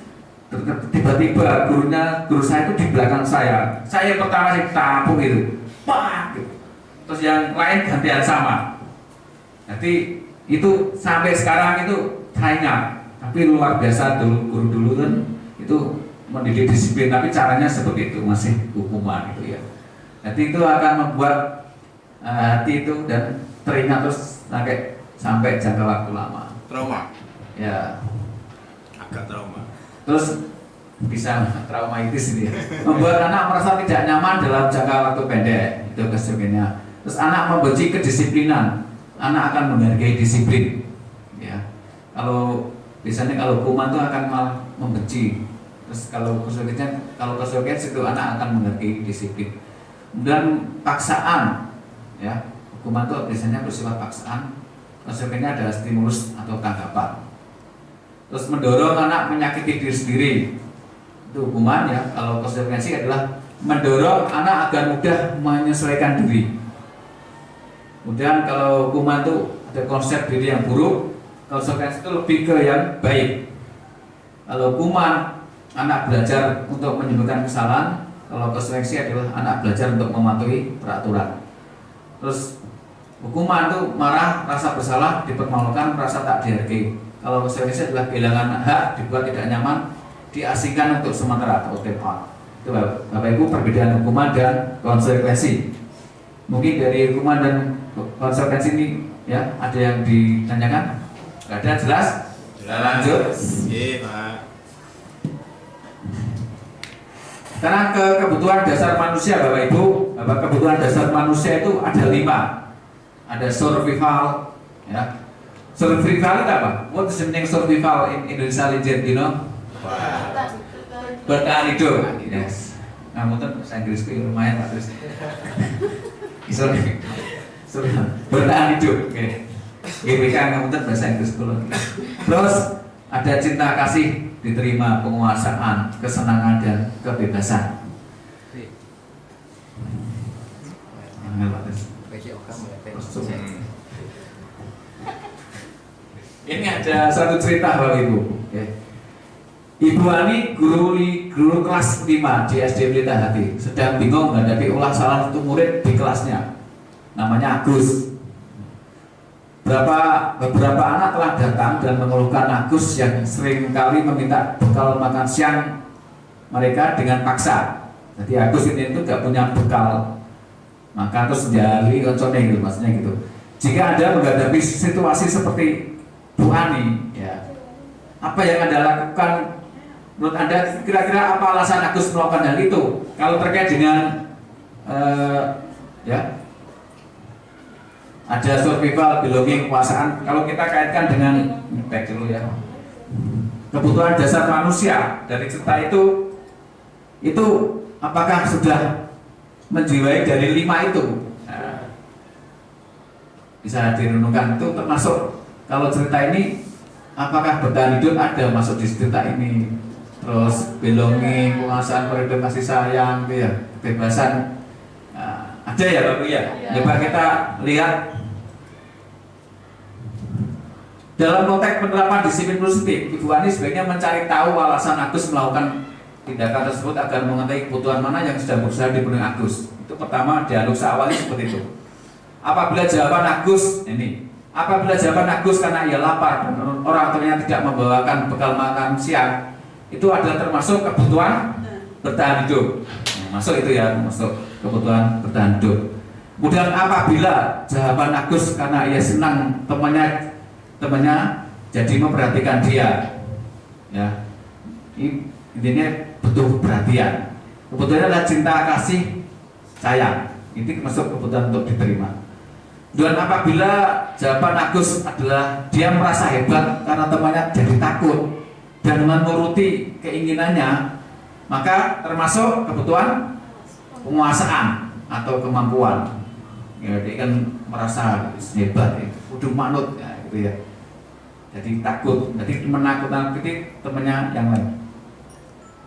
tiba-tiba guru saya itu di belakang saya pertama sih tabung itu, pak, gitu. Terus yang lain gantian sama. Jadi itu sampai sekarang itu saya ingat. Tapi luar biasa guru dulu kan itu mendidik disiplin, tapi caranya seperti itu, masih hukuman itu ya. Jadi itu akan membuat hati itu dan teringat terus sampai jangka waktu lama. Trauma. Ya. Agak trauma. Terus bisa traumaitis ini ya. Membuat anak merasa tidak nyaman dalam jangka waktu pendek, itu konsekuensinya. Terus anak membenci kedisiplinan, anak akan menghargai disiplin. Ya. Biasanya kalau hukuman itu akan malah membenci. Terus kalau konsekuensi itu anak akan menghargai disiplin. Dan paksaan, ya, hukuman itu biasanya bersifat paksaan. Konsekuensinya adalah stimulus atau tanggapan. Terus mendorong anak menyakiti diri sendiri, itu hukuman ya. Kalau konsekuensi adalah mendorong anak agar mudah menyesuaikan diri. Kemudian kalau hukuman itu ada konsep diri yang buruk, konsekuensi itu lebih ke yang baik. Kalau hukuman anak belajar untuk menyembuhkan kesalahan, kalau konsekuensi adalah anak belajar untuk mematuhi peraturan. Terus hukuman itu marah, rasa bersalah, dipermalukan, merasa tak dihargai. Kalau konsekuensi adalah kehilangan hak, dibuat tidak nyaman, diasingkan untuk sementara atau tempat. Itu Bapak Ibu perbedaan hukuman dan konsekuensi. Mungkin dari hukuman dan konsekuensi ini ya ada yang ditanyakan? Gak ada, jelas? Lanjut. Iya Pak. Karena kebutuhan dasar manusia Bapak Ibu, kebutuhan dasar manusia itu ada 5. Ada survival, ya. Survival itu apa? What is the meaning survival in Indonesia legend, you know? Bertahan hidup. Yes. Nah, mungkin bahasa Inggrisku lumayan Pak terus. Bertahan hidup. Oke. GPK mungkin bahasa Inggrisku lagi. Terus ada cinta kasih, diterima, penguasaan, kesenangan dan kebebasan. Ini ada satu cerita Bapak Ibu. Ibu Ani guru kelas 5 di SD Pelita Hati sedang bingung menghadapi ulah salah satu murid di kelasnya. Namanya Agus. Beberapa anak telah datang dan mengeluhkan Agus yang sering kali meminta bekal makan siang mereka dengan paksa. Jadi Agus ini itu gak punya bekal, maka terus menjadi koncone gitu, maksudnya gitu. Jika Anda menghadapi situasi seperti Bu Ani, ya apa yang Anda lakukan? Menurut Anda kira-kira apa alasan Agus melakukan hal itu? Kalau terkait dengan ya, ada survival, belonging, kekuasaan. Kalau kita kaitkan dengan back dulu ya, kebutuhan dasar manusia dari cerita itu apakah sudah menjiwai dari 5 itu? Nah, bisa direnungkan. Itu termasuk kalau cerita ini apakah bertahan hidup ada masuk di cerita ini? Terus belonging, kekuasaan, koridor kasih sayang, gitu ya, kebebasan. Nah, ada ya Bapak ya? Coba kita lihat dalam konteks penerapan disiplin positif. Ibu Ani sebaiknya mencari tahu alasan Agus melakukan tindakan tersebut agar mengetahui kebutuhan mana yang sedang berusaha dipenuhi Agus. Itu pertama, dialog seawalnya seperti itu. Apabila jawaban Agus karena ia lapar dan orang tuanya tidak membawakan bekal makan siang, itu adalah termasuk kebutuhan bertahan hidup. Masuk itu ya, masuk kebutuhan bertahan hidup. Kemudian apabila jawaban Agus karena ia senang temannya jadi memperhatikan dia, ya, intinya butuh perhatian. Kebutuhannya adalah cinta, kasih, sayang. Ini masuk kebutuhan untuk diterima. Dan apabila jawaban Agus adalah dia merasa hebat karena temannya jadi takut dan menuruti keinginannya, maka termasuk kebutuhan penguasaan atau kemampuan. Ya, dia kan merasa hebat, ya, kudu manut, ya, gitu ya. Jadi takut, jadi menakut-nakuti temannya yang lain.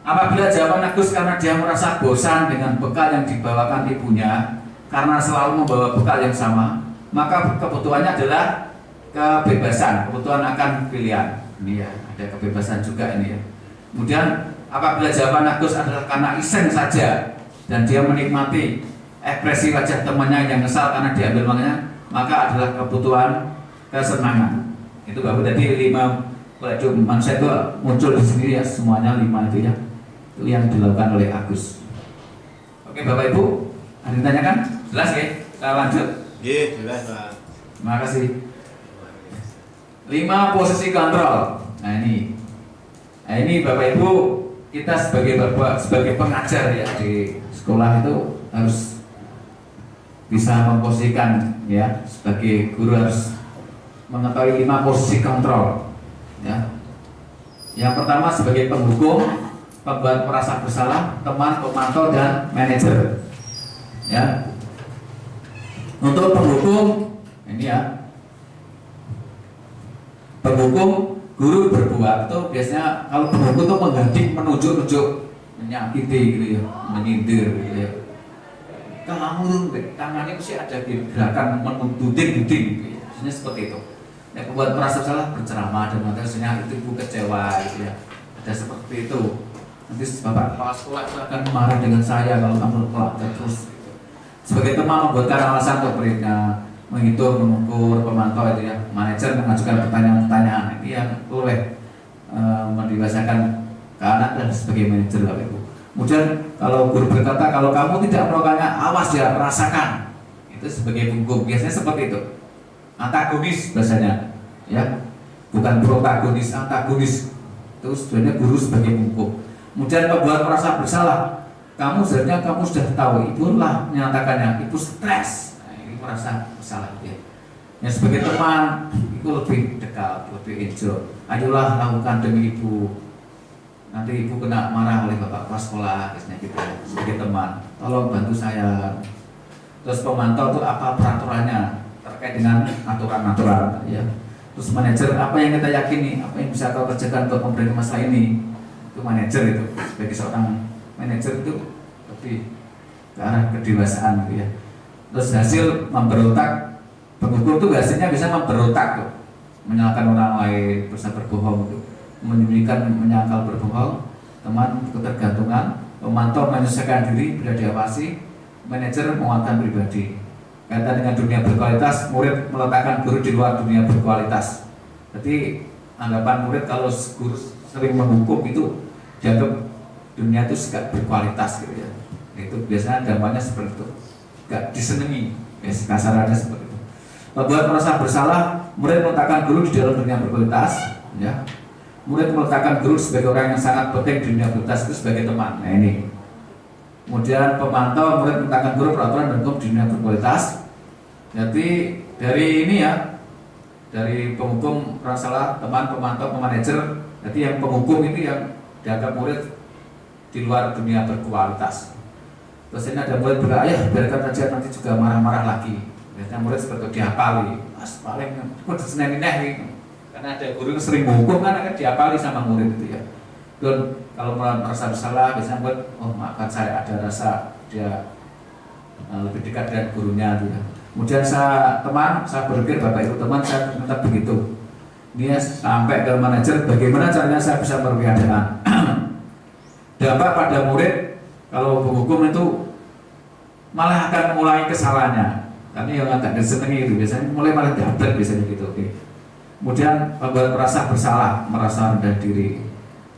Apabila jawaban Agus karena dia merasa bosan dengan bekal yang dibawakan ibunya karena selalu membawa bekal yang sama, maka kebutuhannya adalah kebebasan, kebutuhan akan pilihan. Ini ya, ada kebebasan juga ini ya. Kemudian apabila jawaban Agus adalah karena iseng saja dan dia menikmati ekspresi wajah temannya yang kesal karena diambil uangnya, maka adalah kebutuhan kesenangan. Itu Bapak tadi 5 manusia itu muncul di sini ya, semuanya 5 itu ya. Itu yang dilakukan oleh Agus. Oke Bapak Ibu, ada yang ditanyakan? Jelas ya? Kita lanjut. Iya, jelas Pak. Terima kasih. 5 posisi kontrol. Nah ini Bapak Ibu, kita sebagai pengajar ya di sekolah itu harus bisa memposisikan ya, sebagai guru harus mengetahui 5 posisi kontrol ya. Yang pertama sebagai penghukum, pembuat merasa bersalah, teman, pemantau, dan manajer ya. Untuk penghukum ini ya, penghukum guru berbuat itu biasanya kalau penghukum itu mengganti, menunjuk-nunjuk, menyakiti gitu ya, menyindir gitu ya. Kamu tangannya mesti ada gerakan menuding gitu ya. Biasanya seperti itu. Ya, membuat merasa salah, berceramah dan maksudnya itu ibu kecewa gitu ya. Ada seperti itu. Nanti bapak kepala sekolah itu akan marah dengan saya kalau kamu pelajari terus. Gitu. Sebagai teman membuatkan alasan untuk berikutnya, menghitung, mengukur, pemantau itu ya. Manajer mengajukan pertanyaan-pertanyaan ini yang boleh mendewasakan ke anak dan sebagai manajer Bapak Ibu. Kemudian kalau guru berkata kalau kamu tidak melakukannya, awas ya, rasakan. Itu sebagai penghukum. Biasanya seperti itu. Antagonis bahasanya, ya, bukan protagonis, antagonis. Itu sebenarnya guru sebagai penghukum. Kemudian pembuat merasa bersalah, kamu sebenarnya kamu sudah tahu, ibu lah menyatakannya, ibu stres, nah, ini merasa bersalah ya. Yang sebagai teman, itu lebih dekat, lebih enjoy. Ayolah lakukan demi ibu. Nanti ibu kena marah oleh bapak kepala sekolah, biasanya gitu. Sebagai teman, tolong bantu saya. Terus pemantau itu apa peraturannya terkait dengan aturan-aturan ya. Terus manajer, apa yang kita yakini, apa yang bisa kau kerjakan untuk memperbaiki masalah ini. Itu manajer itu, sebagai seorang manajer itu lebih ke arah kedewasaan gitu ya. Terus hasil memberontak, penghukum itu hasilnya bisa memberontak tuh, menyalahkan orang lain, berusaha berbohong tuh, menyembunyikan, menyangkal berbohong, teman ketergantungan, pemantau menyelesaikan diri bila diawasi, manajer menguatkan pribadi. Kaitan dengan dunia berkualitas, murid meletakkan guru di luar dunia berkualitas. Jadi anggapan murid kalau guru sering menghukum itu dianggap dunia itu gak berkualitas gitu ya. Itu biasanya dampaknya seperti itu, gak disenangi, ya, kasarannya seperti itu. Membuat merasa bersalah, murid meletakkan guru di dalam dunia berkualitas, ya. murid meletakkan guru sebagai orang yang sangat penting di dunia berkualitas itu sebagai teman. Nah ini. Kemudian pemantau, murid meletakkan guru peraturan dan hukum di dunia berkualitas. Jadi dari ini ya, dari penghukum salah, teman, pemantau, pemanajer. Jadi yang penghukum itu yang dianggap murid di luar dunia berkualitas. Terus ini ada murid berkata, ya biarkan saja nanti juga marah-marah lagi. Biasanya murid seperti dihafali, mas paling kok diseneni gitu. Karena ada guru yang sering menghukum kan akan dihafali sama murid itu ya. Dan kalau merasa bersalah biasanya murid, oh maafkan saya ada rasa dia lebih dekat dengan gurunya gitu ya. Kemudian saya berpikir Bapak Ibu teman saya tetap begitu. Dia sampai ke manajer, bagaimana caranya saya bisa memperbaiki keadaan. Dampak pada murid kalau penghukum itu malah akan mengulangi kesalahannya. Karena yang agak disenangi itu biasanya mulai malah dapat biasanya gitu. Oke. Kemudian membuat merasa bersalah, merasa rendah diri.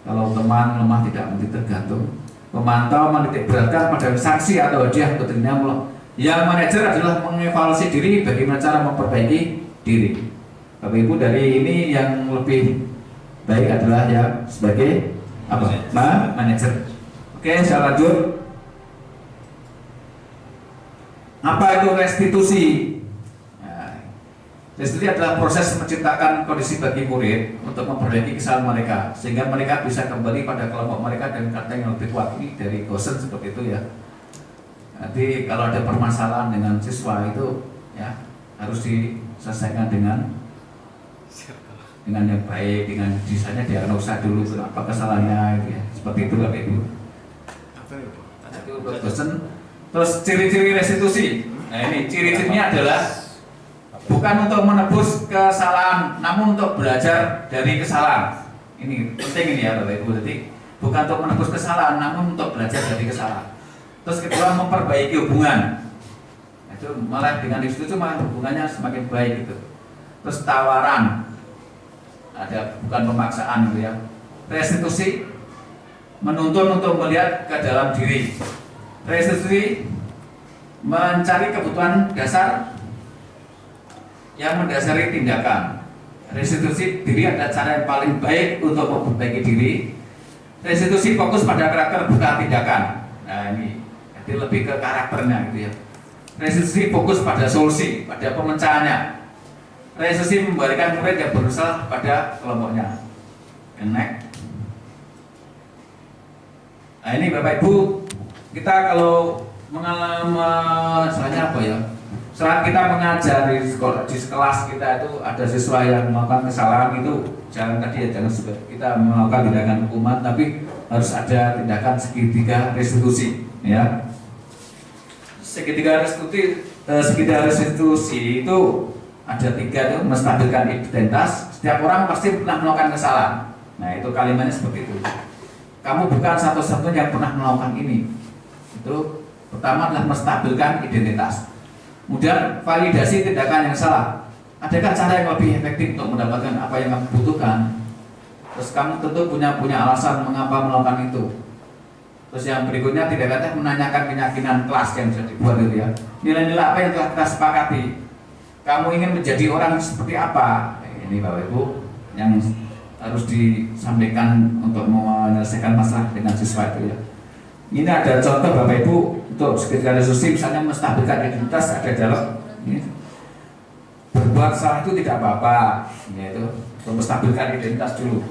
Kalau teman lemah tidak mesti tergantung. Pemantau menitik beratkan pada sanksi atau hadiah untuk dirinya. Yang manajer adalah mengevaluasi diri bagaimana cara memperbaiki diri. Bapak Ibu dari ini yang lebih baik adalah yang sebagai apa? Manajer. Oke, saya lanjut. Apa itu restitusi? Nah, restitusi adalah proses menciptakan kondisi bagi murid untuk memperbaiki kesalahan mereka sehingga mereka bisa kembali pada kelompok mereka dan karakter yang lebih kuat. Ini dari Gosen seperti itu ya. Nanti kalau ada permasalahan dengan siswa itu ya harus diselesaikan dengan yang baik, dengan misalnya diagnosa dulu apa kesalahannya gitu ya. Seperti itu Bapak Ibu. Itu Gosen. Terus ciri-ciri restitusi. Nah ini ciri-cirinya adalah bukan untuk menebus kesalahan, namun untuk belajar dari kesalahan. Ini penting ini ya Bapak Ibu. Jadi bukan untuk menebus kesalahan, namun untuk belajar dari kesalahan. Terus kedua memperbaiki hubungan. Itu malah dengan restitusi malah hubungannya semakin baik gitu. Terus tawaran. Ada bukan pemaksaan gitu ya. Restitusi menuntun untuk melihat ke dalam diri. Restitusi mencari kebutuhan dasar yang mendasari tindakan. Restitusi diri adalah cara yang paling baik untuk memperbaiki diri. Restitusi fokus pada karakter bukan tindakan. Nah ini jadi lebih ke karakternya gitu ya. Restitusi fokus pada solusi, pada pemecahannya. Restitusi membalikan murid yang berusaha pada kelompoknya. Next. Nah ini Bapak Ibu, kita kalau mengalami misalnya apa ya, saat kita mengajar di kelas kita itu ada siswa yang melakukan kesalahan itu jangan tadi ya, jangan kita melakukan tindakan hukuman, tapi harus ada tindakan segitiga restitusi ya. Segitiga restitusi itu ada 3 itu, menstabilkan identitas. Setiap orang pasti pernah melakukan kesalahan. Nah itu kalimatnya seperti itu. Kamu bukan satu-satunya yang pernah melakukan ini. Itu pertama adalah menstabilkan identitas. Kemudian validasi tindakan yang salah. Adakah cara yang lebih efektif untuk mendapatkan apa yang kamu butuhkan? Terus kamu tentu punya alasan mengapa melakukan itu. Terus yang berikutnya tindakannya menanyakan keyakinan kelas yang bisa dibuat itu ya. Nilai-nilai apa yang telah kita sepakati? Kamu ingin menjadi orang seperti apa? Ini Bapak Ibu yang harus disampaikan untuk menyelesaikan masalah dengan siswa itu ya. Ini ada contoh Bapak Ibu untuk segitiga restitusi, misalnya menstabilkan identitas ada dalam ini. Berbuat salah itu tidak apa-apa, yaitu untuk menstabilkan identitas dulu.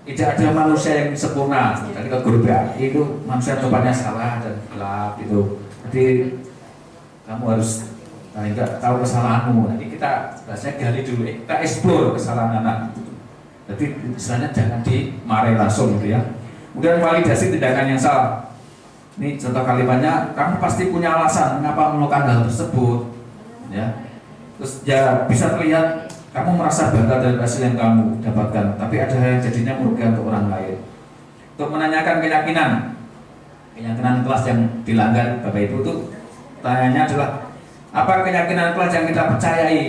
Tidak ada manusia yang sempurna. Tadi ke guru BAI itu manusia tempatnya salah dan gelap itu. Jadi kamu harus enggak tahu kesalahanmu. Nanti kita bahasanya gali dulu, kita explore kesalahan anak. Jadi misalnya jangan dimarahi langsung gitu ya. Kemudian validasi tindakan yang salah. Ini contoh kalimatnya, kamu pasti punya alasan mengapa melakukan hal tersebut, ya. Terus ya bisa terlihat kamu merasa bangga dari hasil yang kamu dapatkan, tapi ada hal yang jadinya merugikan untuk orang lain. Untuk menanyakan keyakinan kelas yang dilanggar Bapak Ibu itu, tanyanya adalah apa keyakinan kelas yang kita percayai?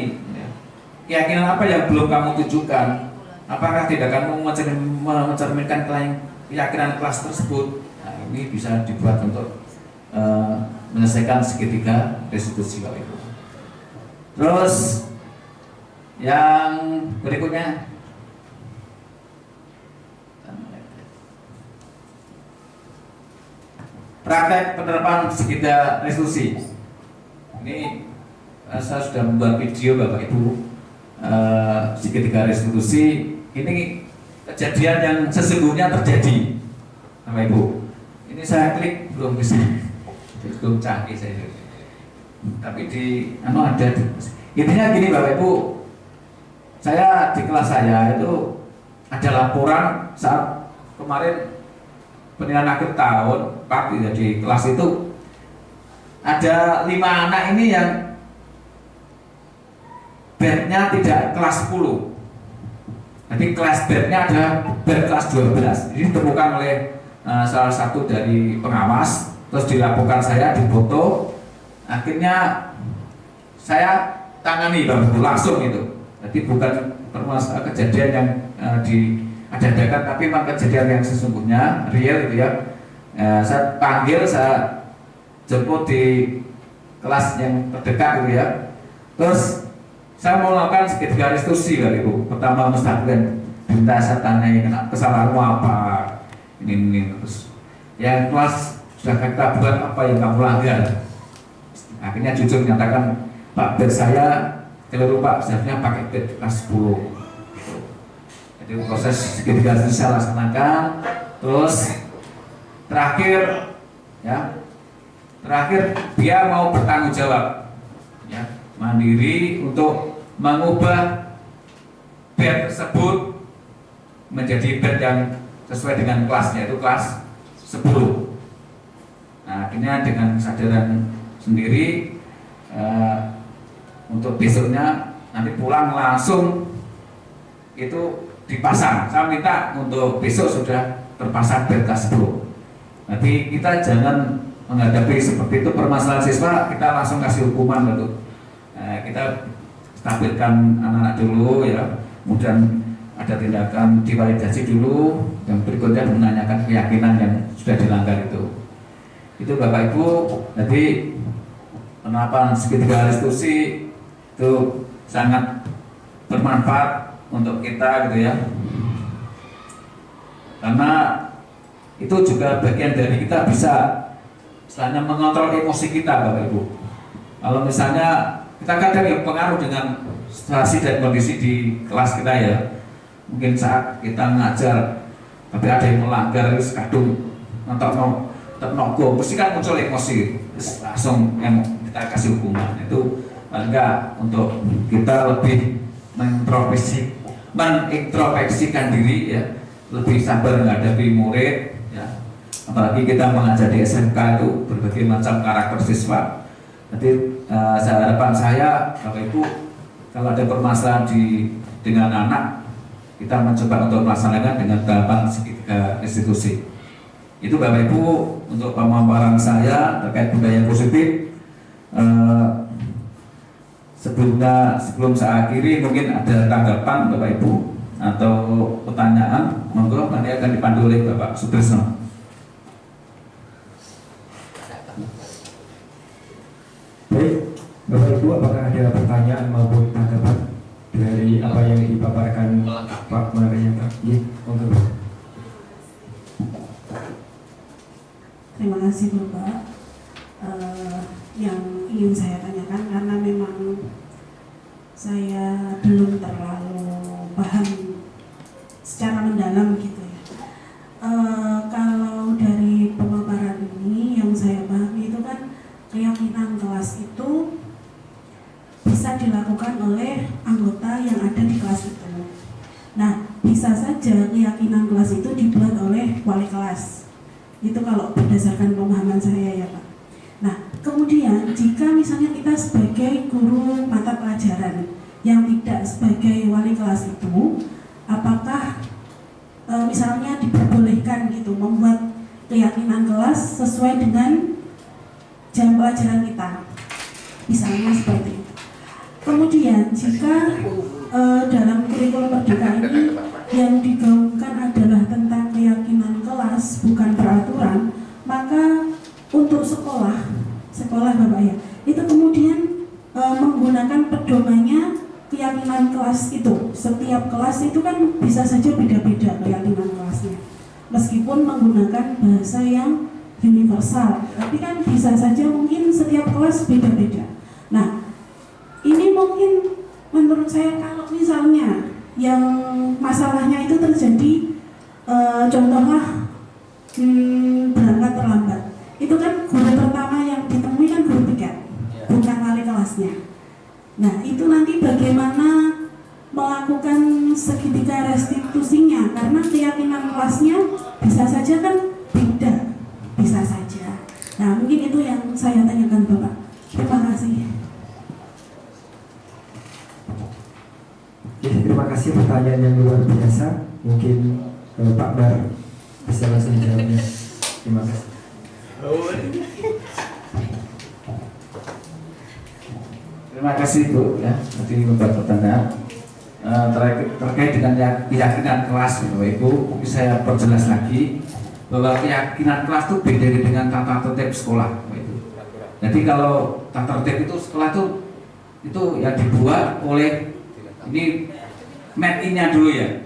Keyakinan apa yang belum kamu tunjukkan? Apakah tindakanmu mencerminkan keyakinan kelas tersebut? Nah, ini bisa dibuat untuk menyelesaikan segitiga restitusi Bapak Ibu. Terus yang berikutnya praktek penerapan segitiga restitusi. Ini saya sudah membuat video Bapak Ibu segitiga restitusi. Ini kejadian yang sesungguhnya terjadi, Bapak Ibu. Ini saya klik belum bisa, belum canggih saya. Tapi ada. Intinya gini Bapak Ibu, saya di kelas saya itu ada laporan saat kemarin penilaian akhir tahun Pak di kelas itu ada 5 anak ini yang bednya tidak kelas 10. Jadi kelas bednya ada bed kelas 12. Ini ditemukan oleh salah satu dari pengawas, terus dilaporkan saya, difoto. Akhirnya saya tangani langsung itu. Jadi bukan kejadian yang diadakan, tapi memang kejadian yang sesungguhnya real itu ya. Saya panggil, saya jemput di kelas yang terdekat gitu ya. Terus saya mau lakukan segitiga restitusi kali itu. Pertama mustahil minta saya tanyai kesalahanmu apa ini terus. Yang kelas sudah kita buat apa yang kamu langgar. Akhirnya jujur menyatakan Pak bed saya keliru Pak, seharusnya pakai bed kelas 10. Jadi proses segitiga restitusi saya laksanakan. Terus terakhir dia mau bertanggung jawab ya, mandiri untuk mengubah bed tersebut menjadi bed yang sesuai dengan kelasnya, itu kelas 10. Nah akhirnya dengan kesadaran sendiri untuk besoknya nanti pulang langsung itu dipasang. Saya minta untuk besok sudah terpasang bed kelas 10. Nanti kita jangan menghadapi seperti itu permasalahan siswa, kita langsung kasih hukuman gitu. Kita stabilkan anak-anak dulu ya, kemudian ada tindakan divalidasi dulu, yang berikutnya menanyakan keyakinan yang sudah dilanggar itu. Itu Bapak Ibu, jadi penerapan segitiga restitusi itu sangat bermanfaat untuk kita gitu ya, karena itu juga bagian dari kita bisa istilahnya mengontrol emosi kita Bapak Ibu. Kalau misalnya kita kadang ya pengaruh dengan situasi dan kondisi di kelas kita ya. Mungkin saat kita ngajar tapi ada yang melanggar terus kadung nonton pasti kan muncul emosi, langsung yang kita kasih hukuman. Itu enggak, untuk kita lebih mengintrospeksikan diri ya, lebih sabar menghadapi murid ya. Apalagi kita mengajar di SMK itu berbagai macam karakter siswa. Jadi harapan saya Bapak Ibu, kalau ada permasalahan dengan anak, kita mencoba untuk melaksanakan dengan tahapan segitiga restitusi. Itu Bapak Ibu untuk pemaparan saya terkait budaya positif. Sebelum saya akhiri, mungkin ada tanggapan Bapak Ibu atau pertanyaan, monggo nanti akan dipandu oleh Bapak Sutrisno. Baik, Bapak Ibu, apakah ada pertanyaan maupun tanggapan dari apa yang dipaparkan Pak Marianta? Iya, monggo. Terima kasih Bapak. Yang ingin saya tanyakan, karena memang saya belum terlalu paham secara mendalam gitu ya. Kalau dari pemaparan ini yang saya pahami itu kan keyakinan kelas itu bisa dilakukan oleh anggota yang ada di kelas itu. Nah, bisa saja keyakinan kelas itu dibuat oleh wali kelas. Itu kalau berdasarkan pemahaman saya ya Pak. Nah, kemudian jika misalnya kita sebagai guru mata pelajaran yang tidak sebagai wali kelas itu, apakah misalnya diperbolehkan gitu membuat keyakinan kelas sesuai dengan jam pelajaran kita, misalnya seperti itu. Kemudian jika dalam kurikulum merdeka ini yang digaungkan adalah tentang keyakinan kelas bukan peraturan, maka untuk sekolah Bapak ya, itu kemudian menggunakan pedomannya keyakinan kelas itu. Setiap kelas itu kan bisa saja beda-beda keyakinan kelasnya, meskipun menggunakan bahasa yang universal, tapi kan bisa saja mungkin setiap kelas beda-beda. Nah, ini mungkin menurut saya kalau misalnya yang masalahnya itu terjadi contohnya berangkat terlambat, itu kan guru pertama yang ditemui kan guru piket, bukan wali kelasnya. Nah, itu nanti bagaimana melakukan segitiga restitusinya, karena keyakinan kelasnya bisa saja kan beda, bisa saja. Nah, mungkin itu yang saya tanyakan Bapak. Terima kasih. Terima kasih pertanyaan yang luar biasa. Mungkin Pak Bar bisa langsung jawabnya. Terima kasih. Terima kasih Bu ya, tadi membuat pertanyaan terkait dengan keyakinan kelas Bapak Ibu. Mungkin saya perjelas lagi bahwa keyakinan kelas itu beda dengan tata tertib sekolah Bapak Ibu. Jadi kalau tata tertib itu sekolah itu yang dibuat oleh ini MET-nya dulu ya.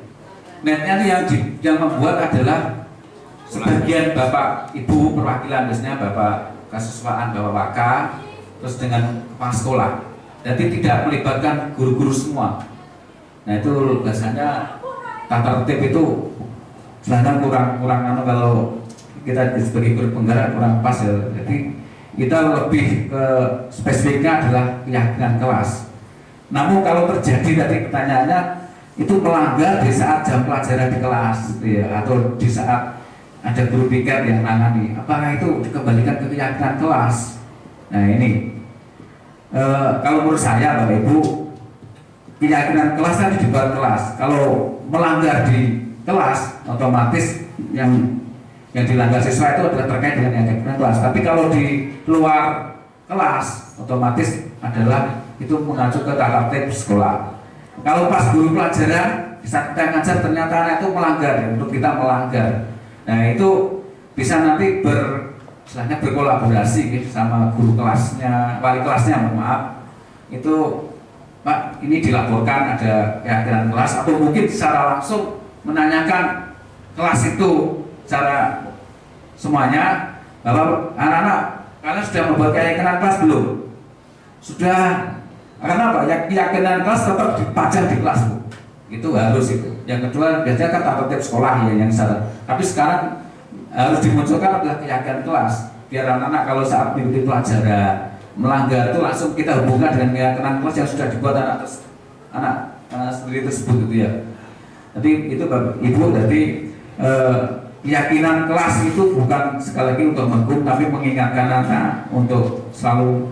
MET-nya yang membuat adalah sebagian Bapak Ibu perwakilan, biasanya Bapak Kesiswaan, Bapak Waka, terus dengan kepala sekolah. Jadi tidak melibatkan guru-guru semua. Nah itu biasanya tata tertib itu sebenarnya kurang kalau kita sebagai guru penggerak kurang pas ya. Jadi kita lebih ke spesifiknya adalah keyakinan kelas. Namun kalau terjadi tadi pertanyaannya itu melanggar di saat jam pelajaran di kelas gitu ya, atau di saat ada guru piket yang nangani, apakah itu dikembalikan ke keyakinan kelas? Nah ini kalau menurut saya Bapak Ibu, keyakinan kelas tadi dibuat kelas. Kalau melanggar di kelas, otomatis yang dilanggar siswa itu adalah terkait dengan keyakinan kelas. Tapi kalau di luar kelas, otomatis adalah itu mengacu ke tata tertib sekolah. Kalau pas guru pelajaran bisa kita ngajar ternyata itu melanggar ya, untuk kita melanggar. Nah itu bisa nanti berkolaborasi gitu, sama guru kelasnya, wali kelasnya, mohon maaf. Itu Pak, ini dilaporkan ada keyakinan kelas, atau mungkin secara langsung menanyakan kelas itu secara semuanya bahwa anak-anak kalian sudah membuat keyakinan kelas belum? Sudah. Karena apa? Keyakinan kelas tetap dipajang di kelas Bu. Itu harus itu. Yang kedua biasanya kan tata tertib sekolah ya yang salah. Tapi sekarang harus dimunculkan adalah keyakinan kelas. Biar anak-anak kalau saat mengikuti pelajaran melanggar itu langsung kita hubungkan dengan keyakinan kelas yang sudah dibuat anak sendiri tersebut gitu ya. Jadi itu Bapak Ibu, jadi keyakinan kelas itu bukan sekali lagi untuk menghukum, tapi mengingatkan anak untuk selalu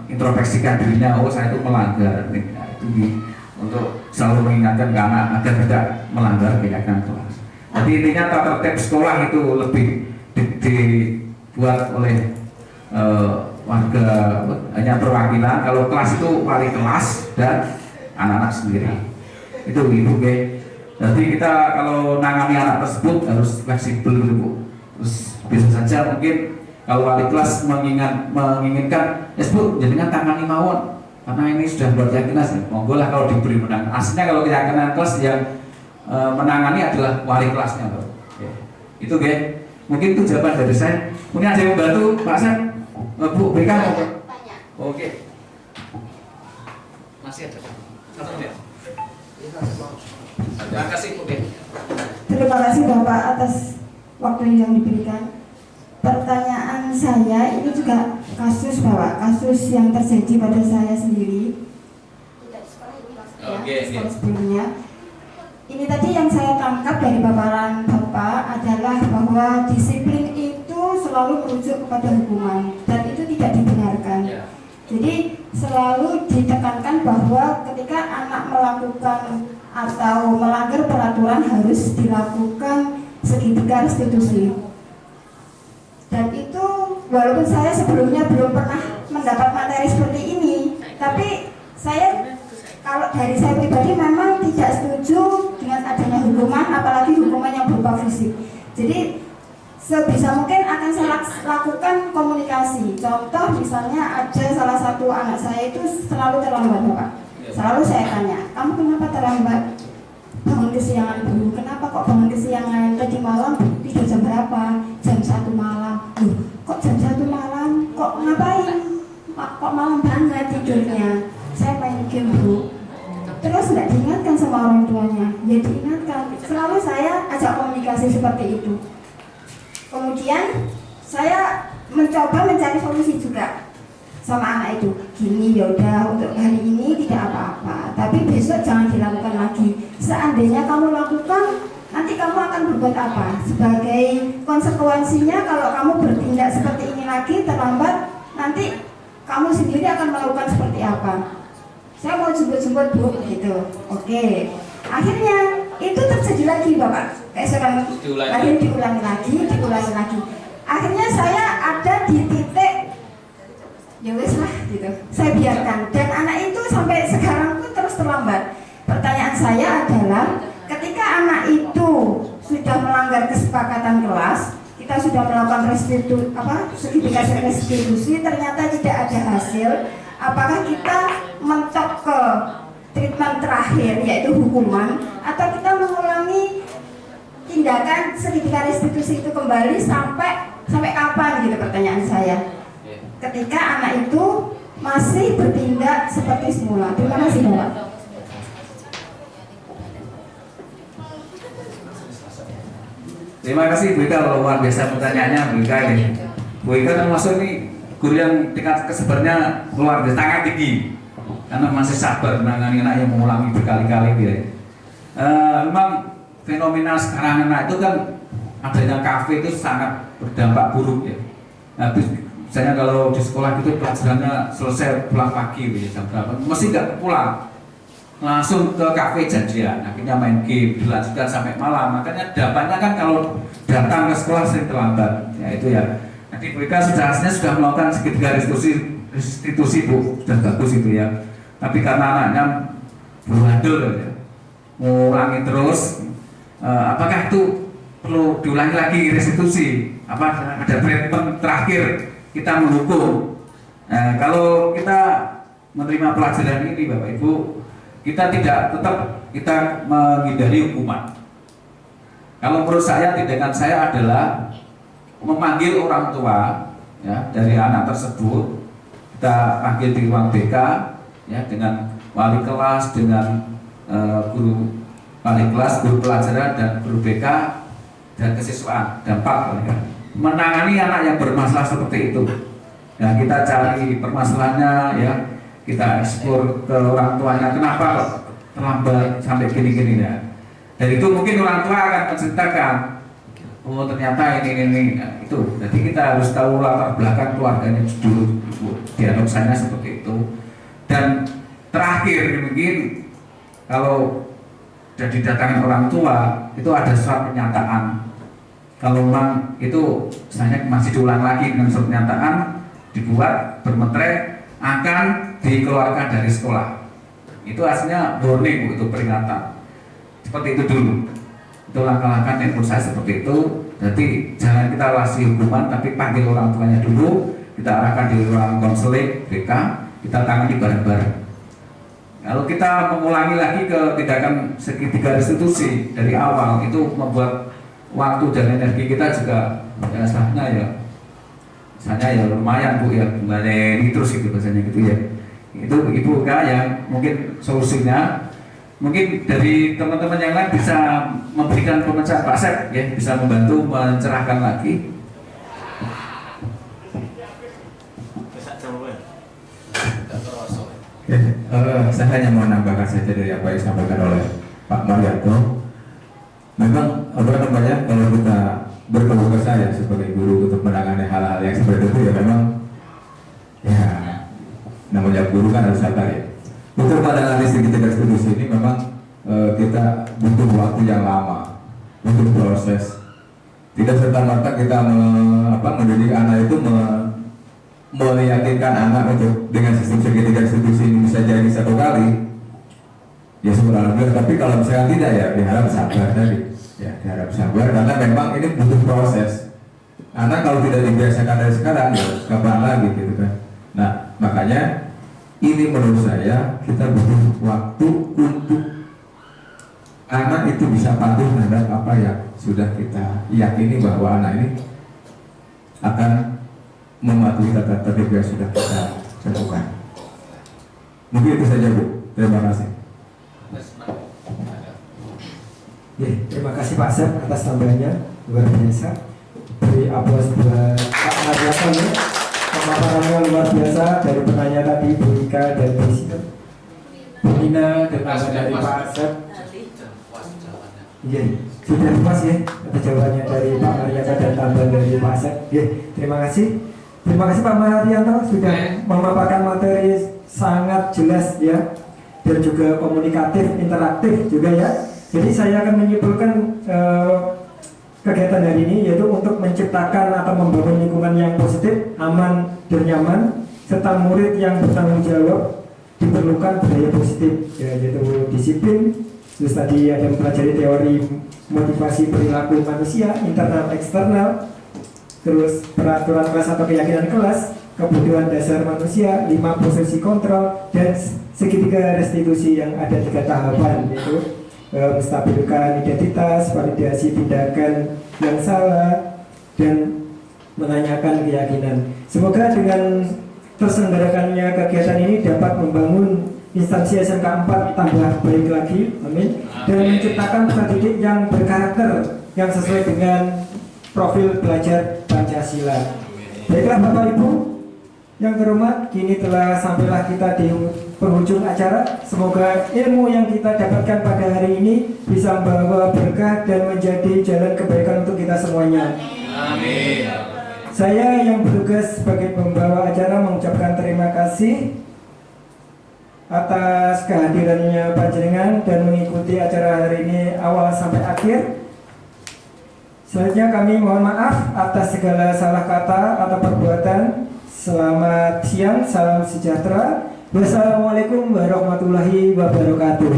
introspeksikan dirinya, oh saya itu melanggar, nah, itu untuk selalu mengingatkan ke anak agar tidak melanggar keyakinan kelas. Jadi intinya tata tertib sekolah itu lebih dibuat oleh warga hanya perwakilan. Kalau kelas itu wali kelas dan anak-anak sendiri. Itu Ibu. Jadi kita kalau nangani anak tersebut harus fleksibel Bu. Terus bisa saja mungkin kalau wali kelas menginginkan, ya Bu, jadinya tangani mawon, karena ini sudah buat keyakinan, monggo lah kalau diberi menang. Aslinya kalau keyakinan kelas yang menangani adalah wali kelasnya, Bro. Itu mungkin itu jawaban dari saya. Mungkin ada yang membantu, Pak Sen, Bu, berikan. Oke. Masih ada. Terima kasih Bu. Terima kasih Bapak atas waktu yang diberikan. Pertanyaan saya ini juga kasus Bapak, kasus yang terjadi pada saya sendiri. Tidak di sekolah ini maksudnya, sekolah sebelumnya. Ini tadi yang saya tangkap dari paparan Bapak adalah bahwa disiplin itu selalu merujuk kepada hukuman dan itu tidak dibenarkan. Jadi selalu ditekankan bahwa ketika anak melakukan atau melanggar peraturan harus dilakukan segitiga restitusi. Dan itu walaupun saya sebelumnya belum pernah mendapat materi seperti ini, tapi saya kalau dari saya pribadi memang tidak setuju dengan adanya hukuman, apalagi hukuman yang berupa fisik. Jadi sebisa mungkin akan saya lakukan komunikasi. Contoh misalnya ada salah satu anak saya itu selalu terlambat Bapak. Selalu saya tanya, kamu kenapa terlambat? Bangun kesiangan dulu. Kenapa kok bangun kesiangan? Tadi malam tidur jam berapa? Jam 1 malam. kok malam banget tidurnya. Saya main game Bu. Terus nggak diingatkan sama orang tuanya. Ya diingatkan. Selalu saya ajak komunikasi seperti itu. Kemudian saya mencoba mencari solusi juga sama anak itu. Gini ya udah, untuk hari ini tidak apa-apa, tapi besok jangan dilakukan lagi. Seandainya kamu lakukan, nanti kamu akan berbuat apa? Sebagai konsekuensinya kalau kamu bertindak seperti ini lagi terlambat, nanti kamu sendiri akan melakukan seperti apa? Saya mau jemput-jemput Bu, gitu. Oke. Akhirnya itu terjadi lagi Bapak. Keesokan lagi diulangi lagi. Akhirnya saya ada di titik ya wes lah gitu. Saya biarkan dan anak itu sampai sekarang pun terus terlambat. Pertanyaan saya adalah ketika anak itu sudah melanggar kesepakatan kelas, kita sudah melakukan sertifikasi restitusi, ternyata tidak ada hasil, apakah kita mentok ke treatment terakhir yaitu hukuman atau kita mengulangi tindakan sertifikasi restitusi itu kembali sampai kapan gitu pertanyaan saya. Ketika anak itu masih bertindak seperti semula. Terima kasih Bapak. Terima kasih Bu Ika, luar biasa pertanyaannya Bu Ika ini. Bu Ika termasuk ini guru yang tingkat kesabarannya luar biasa, sangat tinggi karena masih sabar menangani anak yang mengulangi berkali-kali dia. Memang fenomena sekarang anak itu kan adanya kafe itu sangat berdampak buruk ya. Misalnya kalau di sekolah itu pelajarannya selesai pulang pagi ya, jam berapa, mesti nggak pulang, langsung ke kafe janjian, akhirnya main game, dilanjutkan sampai malam. Makanya dampaknya kan kalau datang ke sekolah sering terlambat, ya itu ya. Nanti mereka sudah melakukan segitiga restitusi Bu, sudah bagus itu ya. Tapi karena anaknya berandul ya, mengulangi terus, apakah itu perlu diulangi lagi restitusi? Apa ada treatment terakhir kita menghukum? Kalau kita menerima pelajaran ini Bapak Ibu, kita kita menghindari hukuman. Kalau menurut saya tindakan saya adalah memanggil orang tua ya dari anak tersebut, kita panggil di ruang BK ya dengan wali kelas, dengan guru wali kelas, guru pelajaran dan guru BK dan kesiswaan dampak ya. Menangani anak yang bermasalah seperti itu. Ya, kita cari permasalahannya ya, kita eksplor ke orang tuanya, kenapa kok terlambat sampai gini-gini ya. Dan itu mungkin orang tua akan menceritakan, oh ternyata ini itu. Jadi kita harus tahu latar belakang keluarganya dulu, dialogsanya seperti itu. Dan terakhir mungkin kalau sudah didatangkan orang tua, itu ada surat pernyataan. Kalau memang itu misalnya masih diulang lagi dengan surat pernyataan, dibuat bermetre akan dikeluarkan dari sekolah. Itu aslinya warning Bu, itu peringatan. Seperti itu dulu. Itu langkah-langkah yang menurut saya seperti itu. Jadi jangan kita kasih hukuman, tapi panggil orang tuanya dulu, kita arahkan di ruang konseling BK, kita tangani bareng-bareng. Kalau kita mengulangi lagi ke tindakan segitiga restitusi dari awal, itu membuat waktu dan energi kita juga ya sahnya ya, misalnya ya lumayan Bu ya, kembali terus gitu bahasanya gitu ya. Itu Ibu Kak yang mungkin solusinya, mungkin dari teman-teman yang lain bisa memberikan pemecahan Pak Sep ya, bisa membantu mencerahkan lagi. Saya hanya mau menambahkan saja dari apa yang disampaikan oleh Pak Maryanto. Memang kalau kita berkeluh ke saya sebagai guru untuk menangani hal-hal yang seperti itu ya memang ya namanya guru kan harus sabar ya. Untuk menangani segitiga restitusi ini memang kita butuh waktu yang lama, butuh proses. Tidak serta-merta kita mendidik anak itu meyakinkan anak untuk dengan sistem segitiga restitusi ini bisa jadi satu kali. Ya alhamdulillah, tapi kalau misalnya tidak ya diharap sabar tadi. Ya diharap sabar karena memang ini butuh proses. Karena kalau tidak dibiasakan dari sekarang ya kapan lagi gitu kan. Nah makanya ini menurut saya kita butuh waktu untuk anak itu bisa patuh terhadap apa yang sudah kita yakini bahwa anak ini akan mematuhi tata tertib yang sudah kita temukan. Mungkin itu saja Bu. Terima kasih. Terima kasih Pak Asep atas tambahannya, luar biasa. Beri aplaus buat Pak Mardianto ya. Pemaparannya luar biasa dari penanya tadi, Bu Ika dan Bu Sita, Bu Nina, dan dari Pak Asep. Iya, sudah puas ya atas jawabannya dari Pak Mardianto dan tambahan dari Pak Asep. Terima kasih. Terima kasih Pak Mardianto sudah memaparkan materi sangat jelas ya, dan juga komunikatif, interaktif juga ya. Jadi saya akan menyimpulkan kegiatan hari ini yaitu untuk menciptakan atau membangun lingkungan yang positif, aman dan nyaman, serta murid yang bertanggung jawab. Diperlukan budaya positif ya, yaitu disiplin. Terus tadi ada mempelajari teori motivasi perilaku manusia, internal eksternal. Terus peraturan kelas atau keyakinan kelas, kebutuhan dasar manusia, 5 posisi kontrol, dan segitiga restitusi yang ada 3 tahapan, yaitu menstabilkan identitas, validasi tindakan yang salah, dan menanyakan keyakinan. Semoga dengan terselenggarakannya kegiatan ini dapat membangun instansi SMK 4 tambah baik lagi, amin, dan menciptakan peserta didik yang berkarakter, yang sesuai dengan profil belajar Pancasila. Baiklah Bapak Ibu yang terhormat, kini telah sampailah kita di penghujung acara. Semoga ilmu yang kita dapatkan pada hari ini bisa membawa berkah dan menjadi jalan kebaikan untuk kita semuanya. Amin. Saya yang bertugas sebagai pembawa acara mengucapkan terima kasih atas kehadirannya panjenengan dan mengikuti acara hari ini awal sampai akhir. Selanjutnya kami mohon maaf atas segala salah kata atau perbuatan. Selamat siang, salam sejahtera. Wassalamualaikum warahmatullahi wabarakatuh.